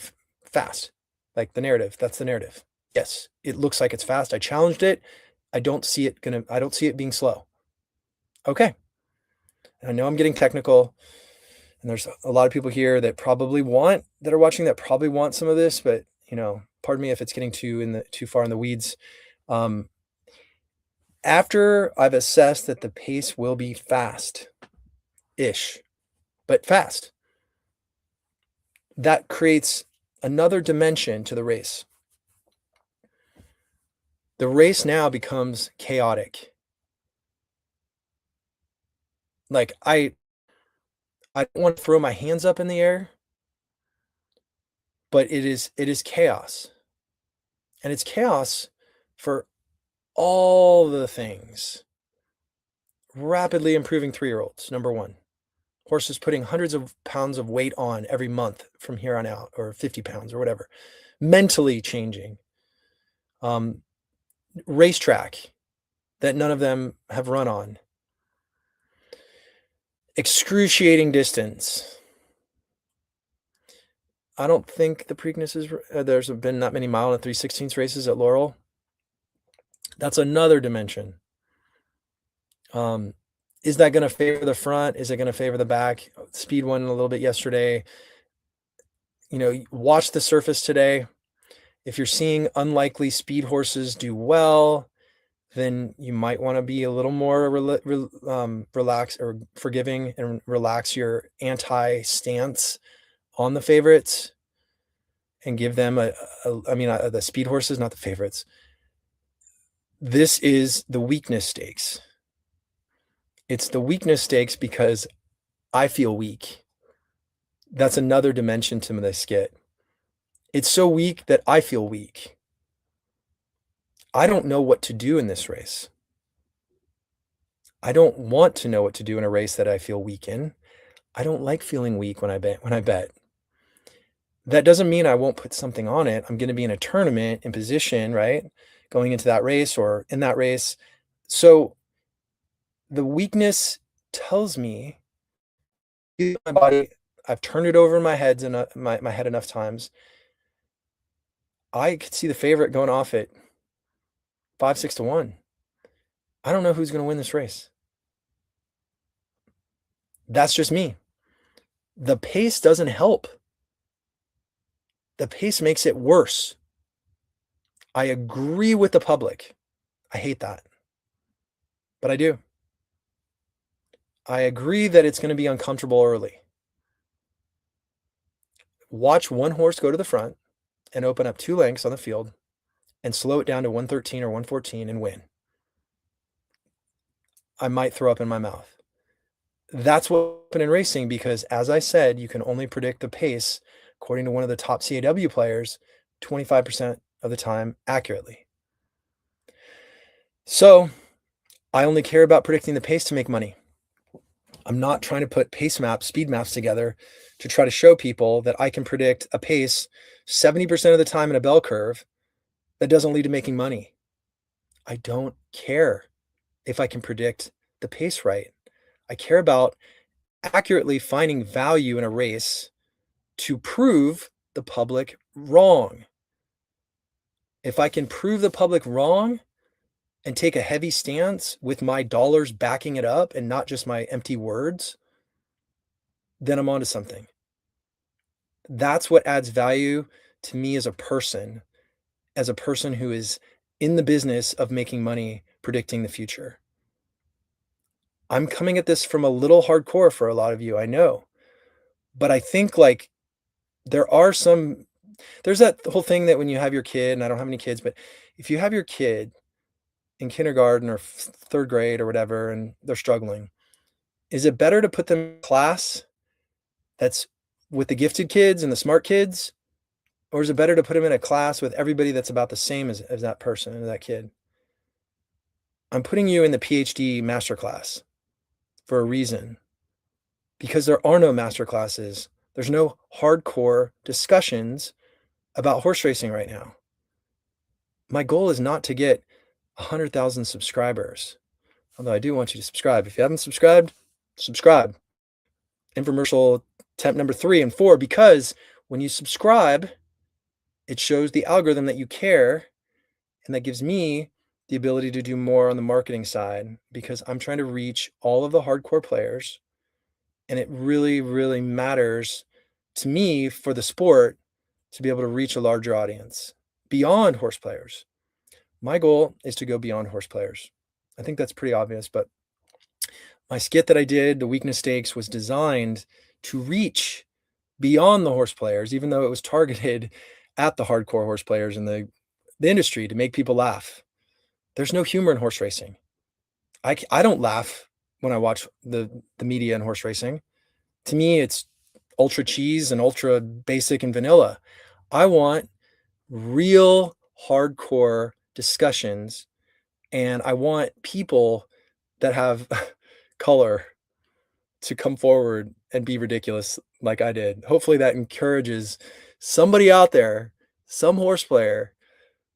A: fast? Like the narrative, that's the narrative. Yes, it looks like it's fast. I challenged it. I don't see it being slow. Okay. And I know I'm getting technical, and there's a lot of people here that are watching that probably want some of this, but pardon me if it's getting too far in the weeds. After I've assessed that the pace will be fast-ish, but fast, that creates another dimension to the race. The race now becomes chaotic. Like I don't want to throw my hands up in the air, but it is chaos. And it's chaos for all the things. Rapidly improving 3-year-olds, number 1. Horses putting hundreds of pounds of weight on every month from here on out, or 50 pounds or whatever. Mentally changing. Racetrack that none of them have run on. Excruciating distance. I don't think the Preakness is, there's been that many mile and 3/16 races at Laurel. That's another dimension. Is that going to favor the front? Is it going to favor the back? Speed won a little bit yesterday. Watch the surface today. If you're seeing unlikely speed horses do well, then you might want to be a little more relaxed or forgiving and relax your anti-stance on the favorites and give them the speed horses, not the favorites. This is the weakness stakes. It's the weakness stakes because I feel weak. That's another dimension to this skit. It's so weak that I feel weak. I don't know what to do in this race. I don't want to know what to do in a race that I feel weak in. I don't like feeling weak when I bet. That doesn't mean I won't put something on it. I'm going to be in a tournament in position, right? Going into that race or in that race. So the weakness tells me, my body, I've turned it over in my head enough times. I could see the favorite going off at 5-6 to 1. I don't know who's going to win this race. That's just me. The pace doesn't help. The pace makes it worse. I agree with the public. I hate that, but I do. I agree that it's going to be uncomfortable early. Watch one horse go to the front and open up 2 lengths on the field and slow it down to 113 or 114 and win. I might throw up in my mouth. That's what happened in racing because, as I said, you can only predict the pace, according to one of the top CAW players, 25% of the time accurately. So I only care about predicting the pace to make money. I'm not trying to put pace maps, speed maps together to try to show people that I can predict a pace 70% of the time in a bell curve that doesn't lead to making money. I don't care if I can predict the pace right. I care about accurately finding value in a race to prove the public wrong. If I can prove the public wrong and take a heavy stance with my dollars backing it up and not just my empty words, then I'm onto something. That's what adds value to me as a person who is in the business of making money predicting the future. I'm coming at this from a little hardcore for a lot of you, I know. But I think like there's that whole thing that when you have your kid, and I don't have any kids, but if you have your kid in kindergarten or 3rd grade or whatever, and they're struggling, is it better to put them in class that's with the gifted kids and the smart kids? Or is it better to put them in a class with everybody that's about the same as that person, as that kid? I'm putting you in the PhD master class for a reason, because there are no master classes. There's no hardcore discussions about horse racing right now. My goal is not to get 100,000 subscribers, although I do want you to subscribe. If you haven't subscribed, subscribe. Infomercial attempt number 3 and 4, because when you subscribe, it shows the algorithm that you care, and that gives me the ability to do more on the marketing side, because I'm trying to reach all of the hardcore players, and it really, really matters to me for the sport to be able to reach a larger audience beyond horse players. My goal is to go beyond horse players. I think that's pretty obvious, but my skit that I did, the Weakness Stakes, was designed to reach beyond the horse players, even though it was targeted at the hardcore horse players in the industry to make people laugh. There's no humor in horse racing. I don't laugh when I watch the media in horse racing. To me, it's ultra cheese and ultra basic and vanilla. I want real hardcore discussions, and I want people that have color to come forward and be ridiculous like I did. Hopefully that encourages somebody out there, some horse player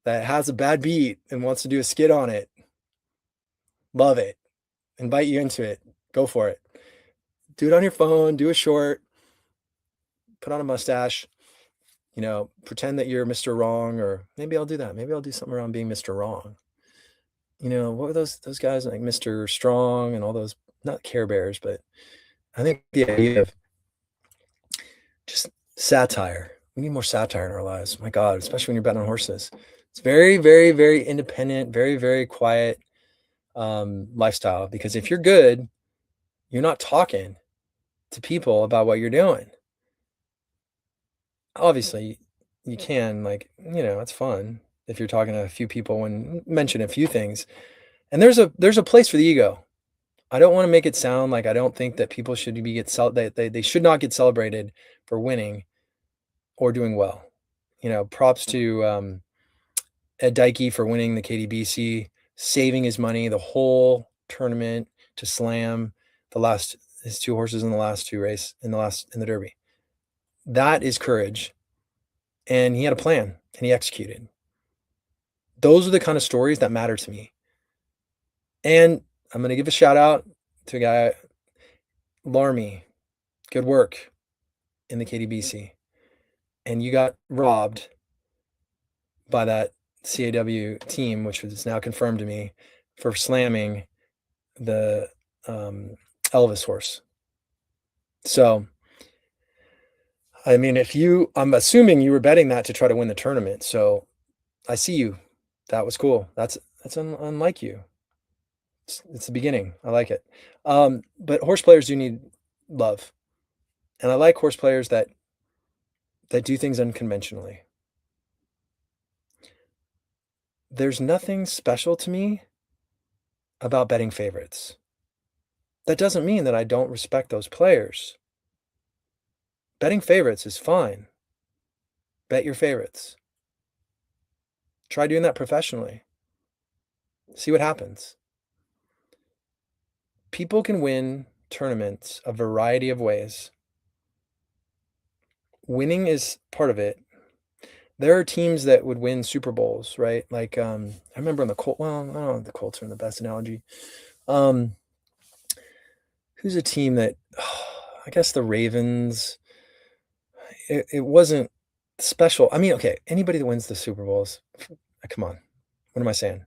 A: that has a bad beat and wants to do a skit on it. Love it. Invite you into it. Go for it. Do it on your phone, do a short, put on a mustache, pretend that you're Mr. Wrong, or maybe I'll do that. Maybe I'll do something around being Mr. Wrong. What were those guys like Mr. Strong and all those, not Care Bears, but I think the idea of just satire. We need more satire in our lives. My God, especially when you're betting on horses. It's very, very, very independent, very, very quiet lifestyle, because if you're good, you're not talking to people about what you're doing. Obviously, you can, it's fun if you're talking to a few people and mention a few things. And there's a place for the ego. I don't want to make it sound like I don't think that people should they should not get celebrated for winning or doing well. Props to Ed Dykey for winning the KDBC, saving his money the whole tournament to slam his 2 horses in the last 2 race in the Derby. That is courage. And he had a plan and he executed. Those are the kind of stories that matter to me. And I'm going to give a shout out to a guy, Larmy. Good work in the KDBC. And you got robbed by that CAW team, which is now confirmed to me, for slamming the Elvis horse. So, I mean, I'm assuming you were betting that to try to win the tournament. So I see you. That was cool. That's That's unlike you. It's the beginning. I like it. But horse players do need love, and I like horse players that do things unconventionally. There's nothing special to me about betting favorites. That doesn't mean that I don't respect those players. Betting favorites is fine. Bet your favorites. Try doing that professionally. See what happens. People can win tournaments a variety of ways. Winning is part of it. There are teams that would win Super Bowls, right? Like, I remember on the Colts. Well, I don't know if the Colts are the best analogy. Who's a team that, I guess the Ravens. It wasn't special. I mean, okay, anybody that wins the Super Bowls, come on. What am I saying?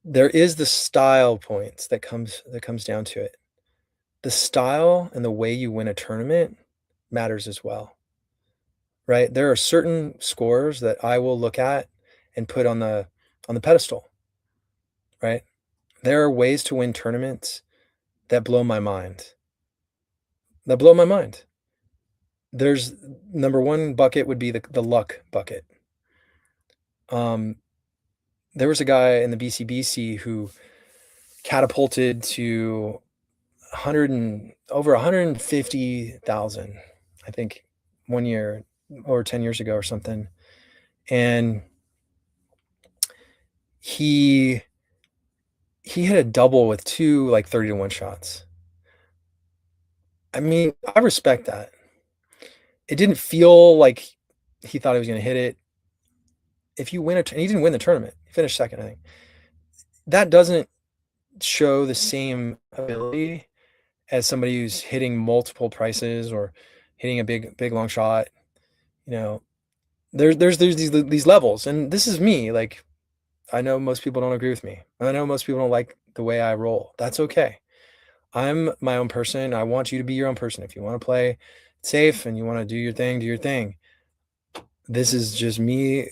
A: There is the style points that comes down to it. The style and the way you win a tournament matters as well, right? There are certain scores that I will look at and put on the pedestal, right? There are ways to win tournaments that blow my mind. There's number one bucket would be the luck bucket. There was a guy in the BCBC who catapulted to over 150,000, I think, 1 year or 10 years ago or something. And he hit a double with two like 30-1 shots. I mean, I respect that. It didn't feel like he thought he was going to hit it. If you win he didn't win the tournament. He finished second, I think. That doesn't show the same ability as somebody who's hitting multiple prices or hitting a big long shot. You know, there's these levels, and this is me. Like, I know most people don't agree with me. I know most people don't like the way I roll. That's okay. I'm my own person. I want you to be your own person. If you want to play safe and you want to do your thing, do your thing. This is just me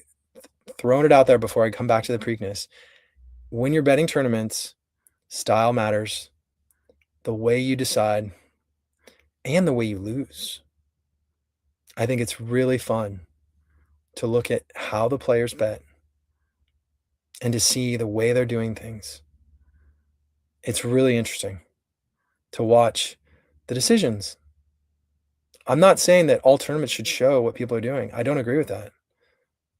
A: throwing it out there before I come back to the Preakness. When you're betting tournaments, style matters. The way you decide and the way you lose. I think it's really fun to look at how the players bet and to see the way they're doing things. It's really interesting to watch the decisions. I'm not saying that all tournaments should show what people are doing. I don't agree with that.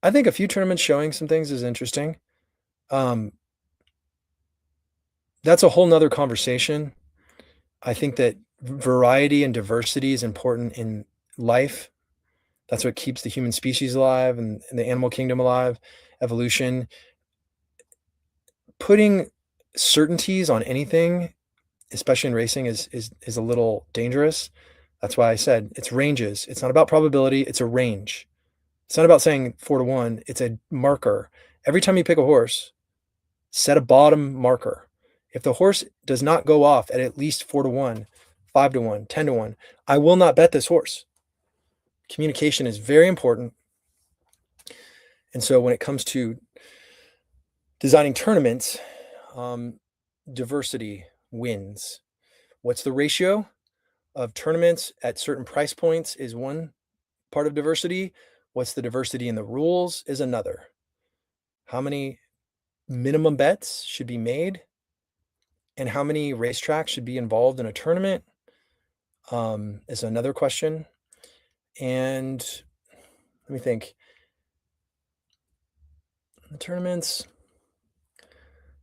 A: I think a few tournaments showing some things is interesting. That's a whole nother conversation. I think that variety and diversity is important in life. That's what keeps the human species alive and the animal kingdom alive, evolution. Putting certainties on anything, especially in racing, is a little dangerous. That's why I said it's ranges. It's not about probability. It's a range. It's not about saying 4-1. It's a marker. Every time you pick a horse, set a bottom marker. If the horse does not go off at least 4-1, 5-1, 10-1, I will not bet this horse. Communication is very important. And so when it comes to designing tournaments, diversity wins. What's the ratio of tournaments at certain price points is one part of diversity. What's the diversity in the rules is another. How many minimum bets should be made and how many racetracks should be involved in a tournament is another question. And let me think. The tournaments,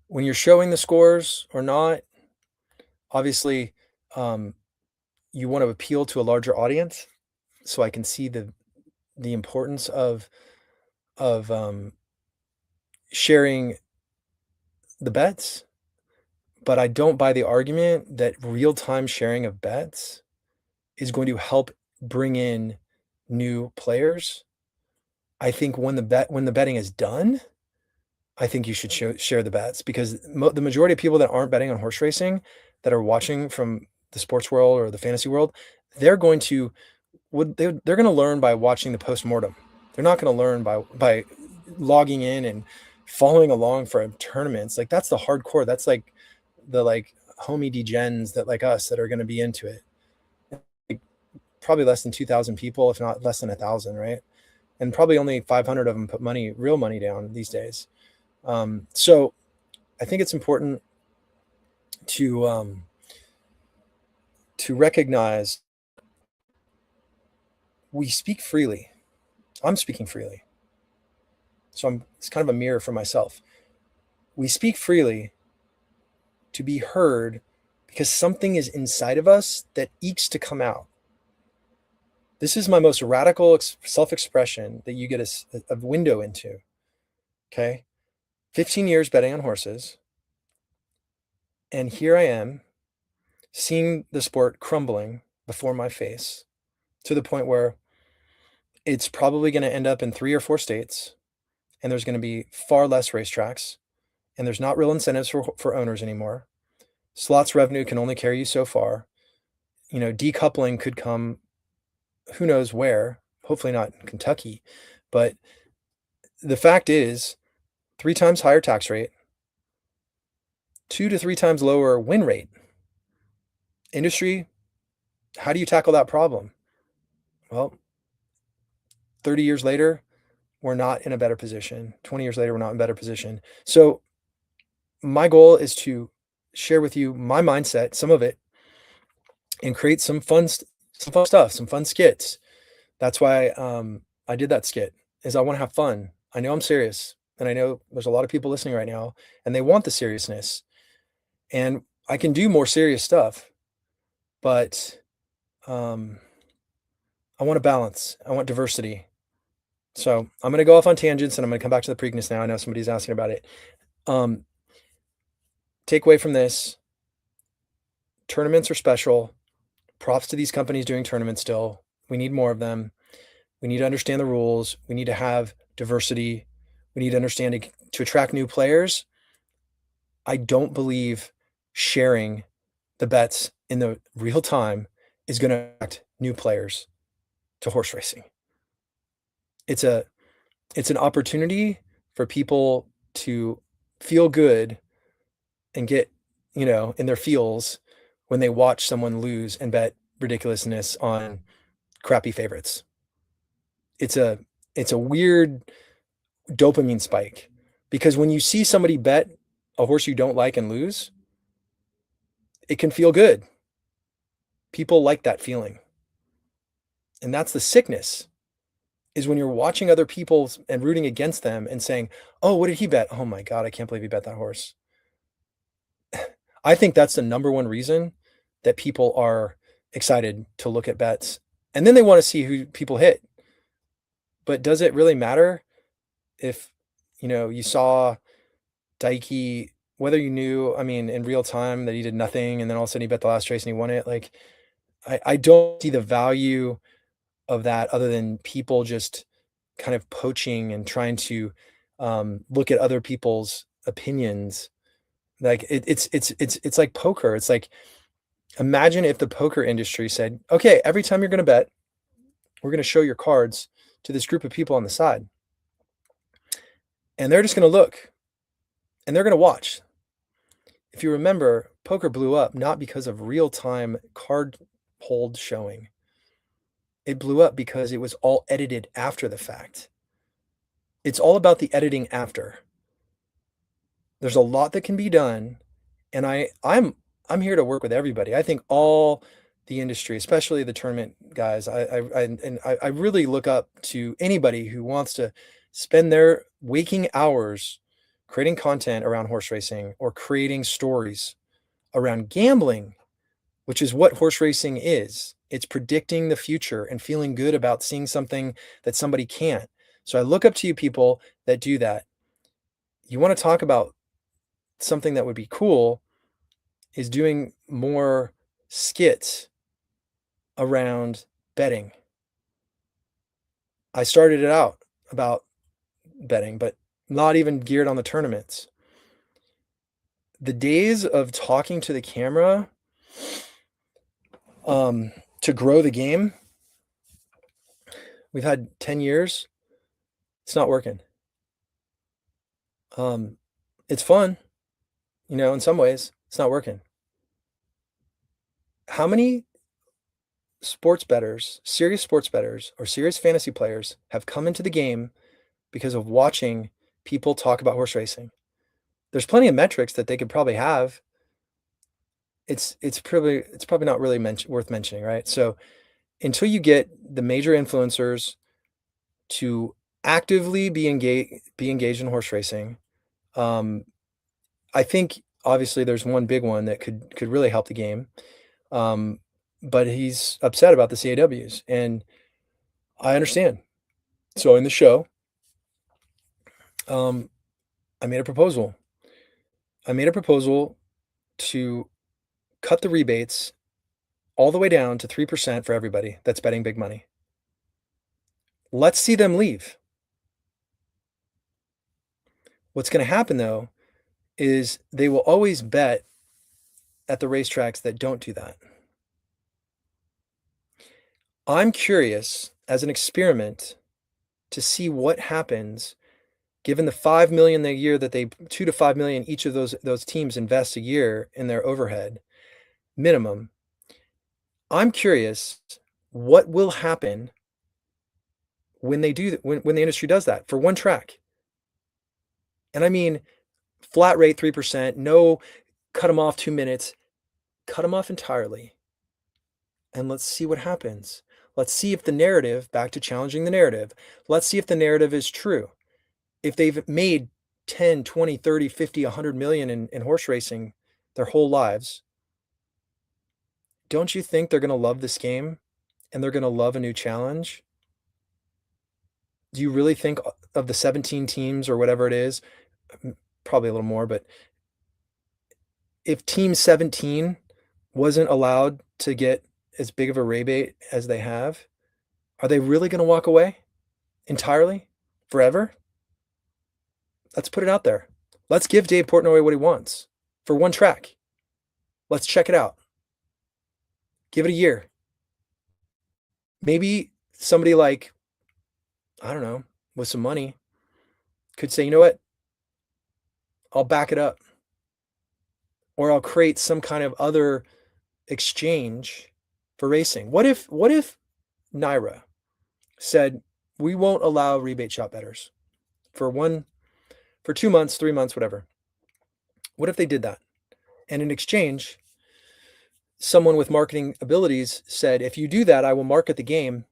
A: when you're showing the scores or not, obviously, you want to appeal to a larger audience, so I can see the importance of sharing the bets. But I don't buy the argument that real-time sharing of bets is going to help bring in new players. I think when the betting is done, I think you should share the bets, because the majority of people that aren't betting on horse racing, that are watching from the sports world or the fantasy world, they're going to learn by watching the post-mortem. They're not going to learn by logging in and following along for tournaments, like that's the hardcore. That's like the like homie degens that like us that are going to be into it. Like, probably less than 2,000 people, if not less than 1,000, right? And probably only 500 of them put money, real money down these days. So I think it's important to recognize we speak freely. I'm speaking freely. So it's kind of a mirror for myself. We speak freely to be heard because something is inside of us that aches to come out. This is my most radical self-expression that you get a window into. Okay. 15 years betting on horses. And here I am seeing the sport crumbling before my face to the point where it's probably going to end up in 3 or 4 states, and there's going to be far less racetracks, and there's not real incentives for owners anymore. Slots revenue can only carry you so far. You know, decoupling could come who knows where, hopefully not in Kentucky. But the fact is 3 times higher tax rate, 2 to 3 times lower win rate. Industry, how do you tackle that problem? Well, 30 years later, we're not in a better position. 20 years later, we're not in a better position. So my goal is to share with you my mindset, some of it, and create some fun stuff, some fun skits. That's why I did that skit, is I want to have fun. I know I'm serious, and I know there's a lot of people listening right now, and they want the seriousness. And I can do more serious stuff, but I want a balance. I want diversity. So I'm going to go off on tangents, and I'm going to come back to the Preakness now. I know somebody's asking about it. Take away from this, tournaments are special. Props to these companies doing tournaments still. We need more of them. We need to understand the rules. We need to have diversity. We need to understand to attract new players. I don't believe sharing the bets in the real time is going to attract new players to horse racing. It's an opportunity for people to feel good and get, in their feels when they watch someone lose and bet ridiculousness on crappy favorites. It's a weird dopamine spike, because when you see somebody bet a horse you don't like and lose, it can feel good. People like that feeling. And that's the sickness, is when you're watching other people and rooting against them and saying, oh, what did he bet? Oh my God, I can't believe he bet that horse. I think that's the number one reason that people are excited to look at bets. And then they want to see who people hit. But does it really matter if, you saw Dikey, whether you knew, in real time that he did nothing, and then all of a sudden he bet the last race and he won it? Like, I don't see the value of that other than people just kind of poaching and trying to look at other people's opinions. Like it's like poker. It's like, imagine if the poker industry said, okay, every time you're going to bet, we're going to show your cards to this group of people on the side. And they're just going to look and they're going to watch. If you remember, poker blew up not because of real-time card hold showing. It blew up because it was all edited after the fact. It's all about the editing after. There's a lot that can be done, and I'm here to work with everybody. I think all the industry, especially the tournament guys, I really look up to anybody who wants to spend their waking hours creating content around horse racing or creating stories around gambling, which is what horse racing is. It's predicting the future and feeling good about seeing something that somebody can't. So I look up to you people that do that. You want to talk about something that would be cool, is doing more skits around betting. I started it out about betting, but not even geared on the tournaments. The days of talking to the camera to grow the game, we've had 10 years. It's not working. It's fun, in some ways. It's not working. How many serious sports bettors, or serious fantasy players have come into the game because of watching people talk about horse racing? There's plenty of metrics that they could probably have. It's probably not really worth mentioning, right? So until you get the major influencers to actively be engaged in horse racing, um, I think obviously there's one big one that could really help the game. Um, but he's upset about the CAWs, and I understand. So in the show, um, I made a proposal. I made a proposal to cut the rebates all the way down to 3% for everybody that's betting big money. Let's see them leave. What's going to happen though is they will always bet at the racetracks that don't do that. I'm curious as an experiment to see what happens given the 5 million a year that 2 to 5 million each of those teams invest a year in their overhead minimum. I'm curious what will happen when they do when the industry does that for one track. And I mean flat rate 3%, no cut them off 2 minutes, cut them off entirely. And let's see what happens. Let's see if the narrative, back to challenging the narrative, let's see if the narrative is true. If they've made 10, 20, 30, 50, 100 million in horse racing their whole lives, don't you think they're going to love this game and they're going to love a new challenge? Do you really think of the 17 teams or whatever it is, probably a little more, but if team 17 wasn't allowed to get as big of a rebate as they have, are they really going to walk away entirely forever? Let's put it out there. Let's give Dave Portnoy what he wants for one track. Let's check it out. Give it a year. Maybe somebody like, I don't know, with some money could say, you know what? I'll back it up. Or I'll create some kind of other exchange for racing. What if NYRA said, we won't allow rebate shop bettors for 2 months, 3 months, whatever? What if they did that? And in exchange, someone with marketing abilities said, if you do that, I will market the game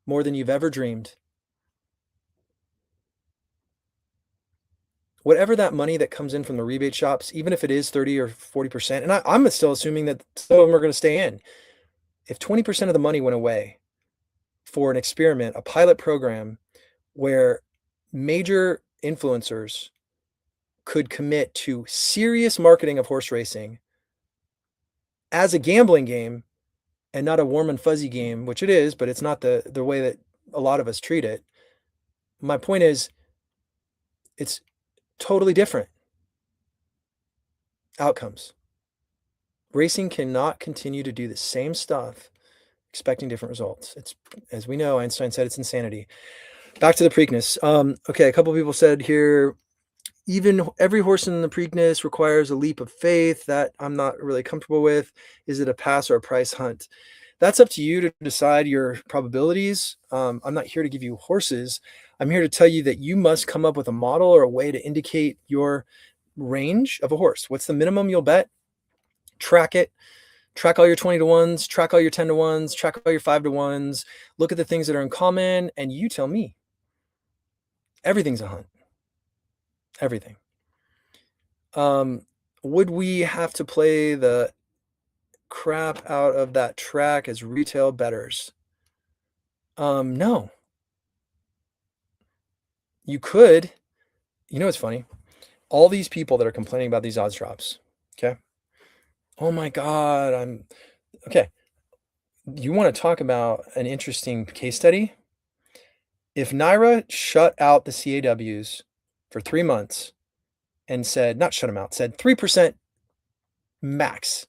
A: more than you've ever dreamed. Whatever that money that comes in from the rebate shops, even if it is 30 or 40%, and I'm still assuming that some of them are going to stay in. If 20% of the money went away for an experiment, a pilot program where major influencers could commit to serious marketing of horse racing as a gambling game and not a warm and fuzzy game, which it is, but it's not the way that a lot of us treat it. My point is, it's totally different outcomes. Racing cannot continue to do the same stuff expecting different results. It's, as we know, Einstein said, it's insanity. Back to the Preakness. Okay, a couple people said here, even every horse in the Preakness requires a leap of faith. That I'm not really comfortable with. Is it a pass or a price hunt? That's up to you to decide your probabilities. I'm not here to give you horses. I'm here to tell you that you must come up with a model or a way to indicate your range of a horse. What's the minimum you'll bet? Track it. Track all your 20 to 1s, track all your 10 to 1s, track all your 5 to 1s, look at the things that are in common, and you tell me. Everything's a hunt. Everything. Would we have to play the crap out of that track as retail bettors? No. You could. You know what's funny? All these people that are complaining about these odds drops, okay? Oh my God, okay. You want to talk about an interesting case study? If NYRA shut out the CAWs for 3 months and said, not shut them out, said 3% max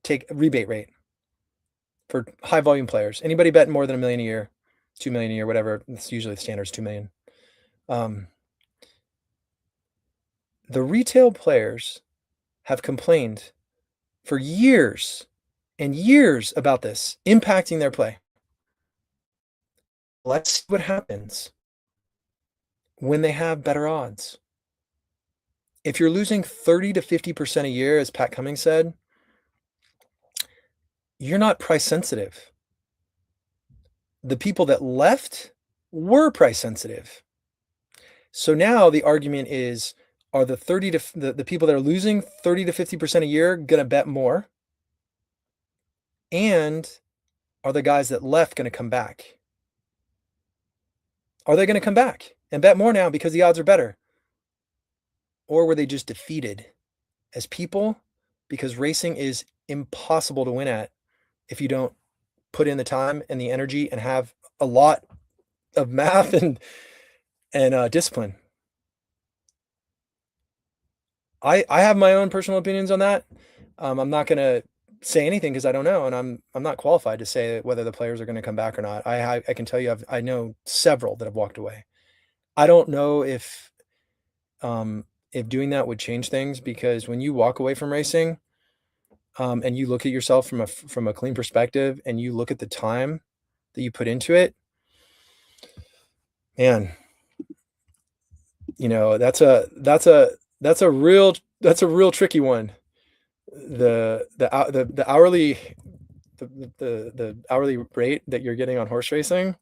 A: take rebate rate for high volume players. Anybody betting more than $1 million a year, 2 million a year, whatever. It's usually the standard is 2 million. The retail players have complained for years and years about this impacting their play. Let's see what happens when they have better odds. If you're losing 30 to 50% a year, as Pat Cummings said, you're not price sensitive. The people that left were price sensitive. So now the argument is, are the people that are losing 30 to 50% a year gonna bet more? And are the guys that left gonna come back? Are they gonna come back and bet more now because the odds are better? Or were they just defeated as people? Because racing is impossible to win at if you don't put in the time and the energy and have a lot of math and discipline. I have my own personal opinions on that. I'm not gonna say anything because I don't know, and I'm not qualified to say whether the players are gonna come back or not. I can tell you I know several that have walked away. I don't know if doing that would change things, because when you walk away from racing, and you look at yourself from a clean perspective, and you look at the time that you put into it, man, you know, that's a real tricky one. The hourly the hourly rate that you're getting on horse racing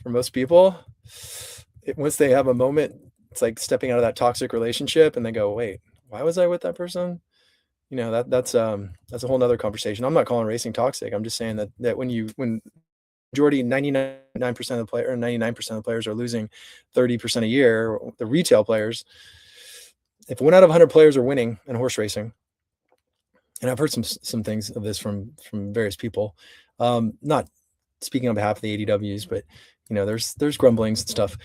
A: for most people, once they have a moment, it's like stepping out of that toxic relationship and they go, wait, why was I with that person? You know, that's a whole nother conversation. I'm not calling racing toxic. I'm just saying that when majority 99% of the player or 99% of the players are losing 30% a year, the retail players, if 1 out of 100 players are winning in horse racing, and I've heard some things of this from various people, not speaking on behalf of the ADWs, but you know, there's grumblings and stuff.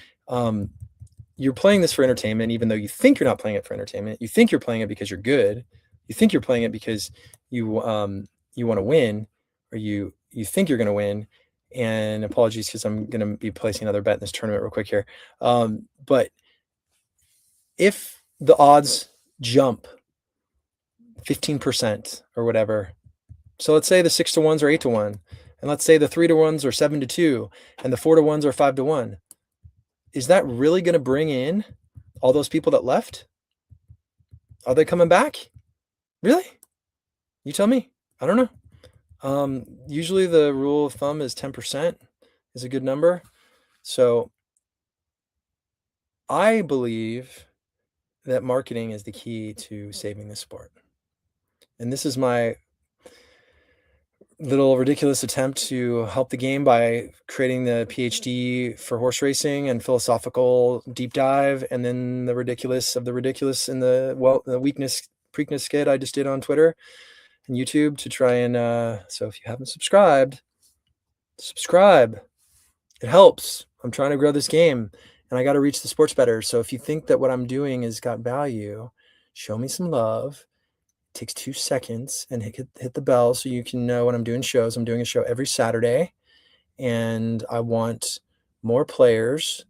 A: You're playing this for entertainment, even though you think you're not playing it for entertainment. You think you're playing it because you're good. You think you're playing it because you want to win, or you think you're going to win. And apologies, because I'm going to be placing another bet in this tournament real quick here. But if the odds jump 15% or whatever, so let's say the 6-to-1s are 8-to-1, and let's say the 3-to-1s are 7-to-2, and the 4-to-1s are 5-to-1, is that really going to bring in all those people that left? Are they coming back? Really? You tell me. I don't know. Usually the rule of thumb is 10% is a good number. So I believe that marketing is the key to saving the sport. And this is my little ridiculous attempt to help the game by creating the PhD for horse racing and philosophical deep dive, and then the ridiculous of the ridiculous in the Preakness skit I just did on Twitter and YouTube to try and so if you haven't subscribed, subscribe. It helps. I'm trying to grow this game, and I got to reach the sports bettors. So if you think that what I'm doing has got value, show me some love. It takes 2 seconds, and hit the bell so you can know when I'm doing shows. I'm doing a show every Saturday, and I want more players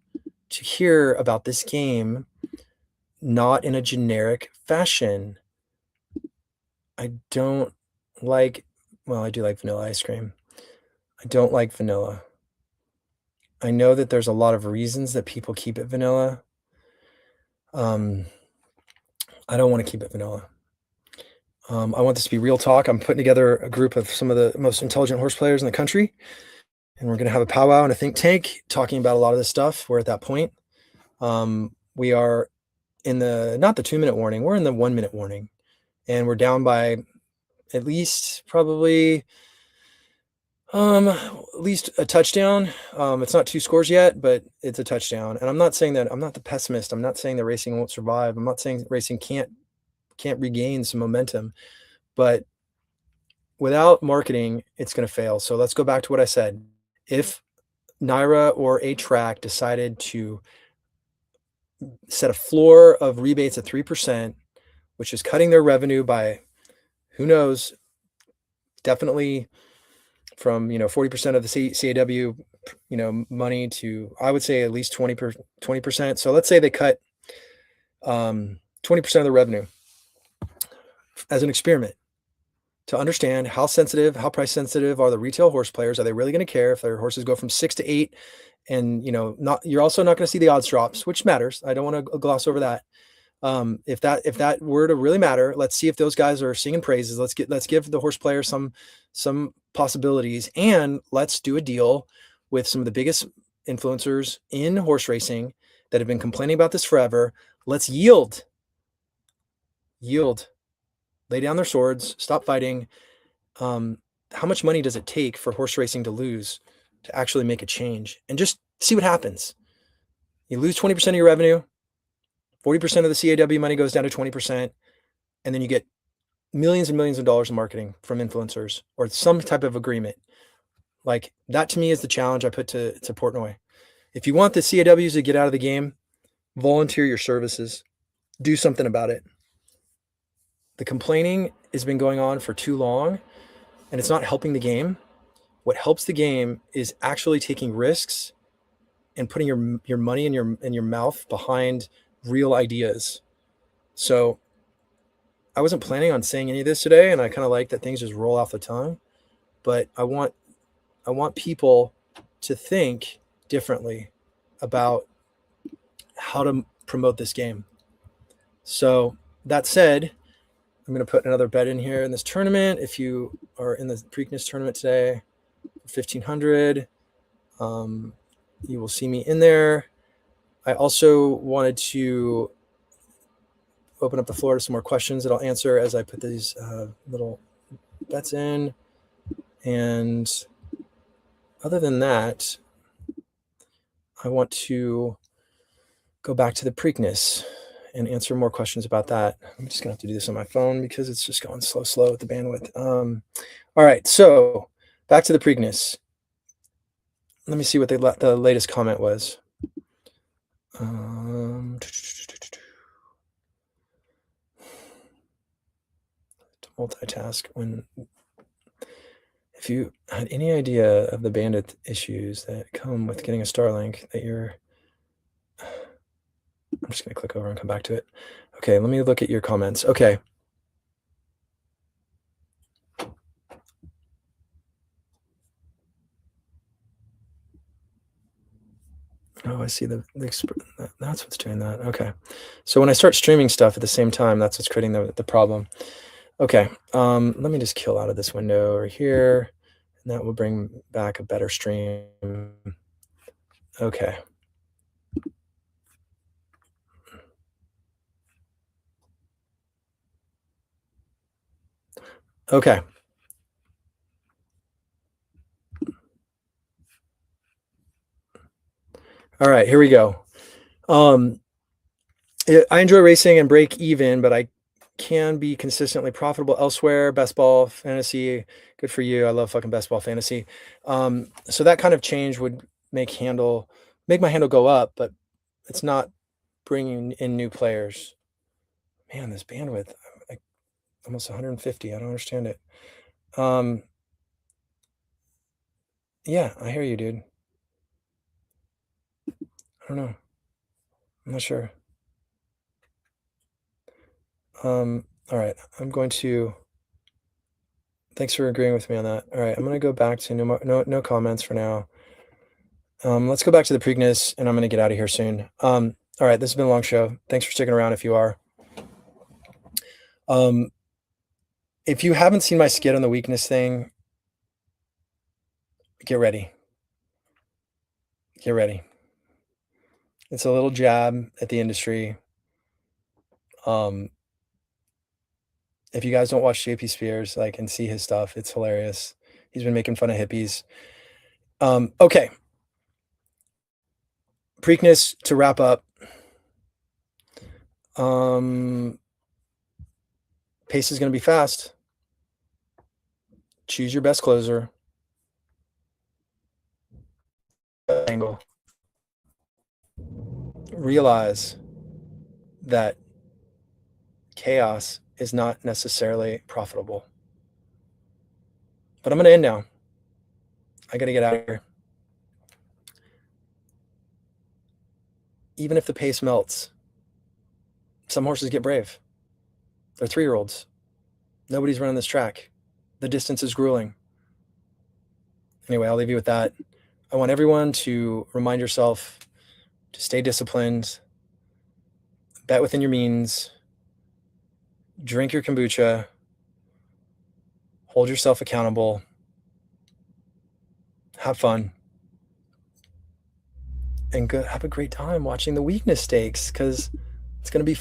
A: to hear about this game, not in a generic fashion. I don't like, well, I do like vanilla ice cream. I don't like vanilla. I know that there's a lot of reasons that people keep it vanilla. I don't want to keep it vanilla. I want this to be real talk. I'm putting together a group of some of the most intelligent horse players in the country, and we're going to have a powwow and a think tank talking about a lot of this stuff. We're at that point. We are in not the 2-minute warning. We're in the 1-minute warning, and we're down by at least probably at least a touchdown. It's not 2 scores yet, but it's a touchdown. And I'm not saying that, I'm not the pessimist. I'm not saying that racing won't survive. I'm not saying racing can't regain some momentum, but without marketing, it's going to fail. So let's go back to what I said. If NYRA or a track decided to set a floor of rebates at 3%, which is cutting their revenue by, who knows, definitely from 40% of the CAW money to, I would say, at least 20%. So let's say they cut 20% 20% of the revenue as an experiment to understand how sensitive, how price sensitive are the retail horse players. Are they really going to care if their horses go from 6 to 8? And you're also not going to see the odds drops, which matters. I don't want to gloss over that. If that were to really matter, let's see if those guys are singing praises. Let's give the horse player some possibilities, and let's do a deal with some of the biggest influencers in horse racing that have been complaining about this forever. Let's yield, lay down their swords, stop fighting. How much money does it take for horse racing to lose to actually make a change? And just see what happens. You lose 20% of your revenue, 40% of the CAW money goes down to 20%, and then you get millions and millions of dollars in marketing from influencers or some type of agreement. Like, that to me is the challenge I put to Portnoy. If you want the CAWs to get out of the game, volunteer your services. Do something about it. The complaining has been going on for too long, and it's not helping the game. What helps the game is actually taking risks and putting your money in your mouth behind real ideas. So I wasn't planning on saying any of this today, and I kind of like that things just roll off the tongue, but I want people to think differently about how to promote this game. So that said, I'm going to put another bet in here in this tournament. If you are in the Preakness tournament today, 1,500, you will see me in there. I also wanted to open up the floor to some more questions that I'll answer as I put these little bets in. And other than that, I want to go back to the Preakness and answer more questions about that. I'm just gonna have to do this on my phone because it's just going slow with the bandwidth. All right, so back to the Preakness. Let me see what the latest comment was. To multitask when, if you had any idea of the bandwidth issues that come with getting a Starlink, that you're, I'm just gonna click over and come back to it. Okay, let me look at your comments. Okay. Oh, I see that's what's doing that. Okay. So when I start streaming stuff at the same time, that's what's creating the problem. Okay. Let me just kill out of this window over here, and that will bring back a better stream. Okay. Okay. All right, here we go. I enjoy racing and break even, but I can be consistently profitable elsewhere. Best ball fantasy, good for you. I love fucking best ball fantasy. So that kind of change would make my handle go up, but it's not bringing in new players. Man, this bandwidth, like almost 150. I don't understand it. Yeah, I hear you, dude. I don't know. I'm not sure. All right, thanks for agreeing with me on that. All right, I'm gonna go back to no comments for now. Let's go back to the Preakness, and I'm gonna get out of here soon. All right, this has been a long show. Thanks for sticking around if you are. If you haven't seen my skit on the weakness thing, get ready. Get ready. It's a little jab at the industry. If you guys don't watch JP Spears, like, and see his stuff, it's hilarious. He's been making fun of hippies. Okay. Preakness, to wrap up. Pace is going to be fast. Choose your best closer. Angle. Realize that chaos is not necessarily profitable. But I'm going to end now. I got to get out of here. Even if the pace melts, Some horses get brave. They're 3-year-olds. Nobody's running this track. The distance is grueling. Anyway, I'll leave you with that. I want everyone to remind yourself to stay disciplined, bet within your means, drink your kombucha, hold yourself accountable, have fun, and have a great time watching the weakness stakes, because it's going to be fun.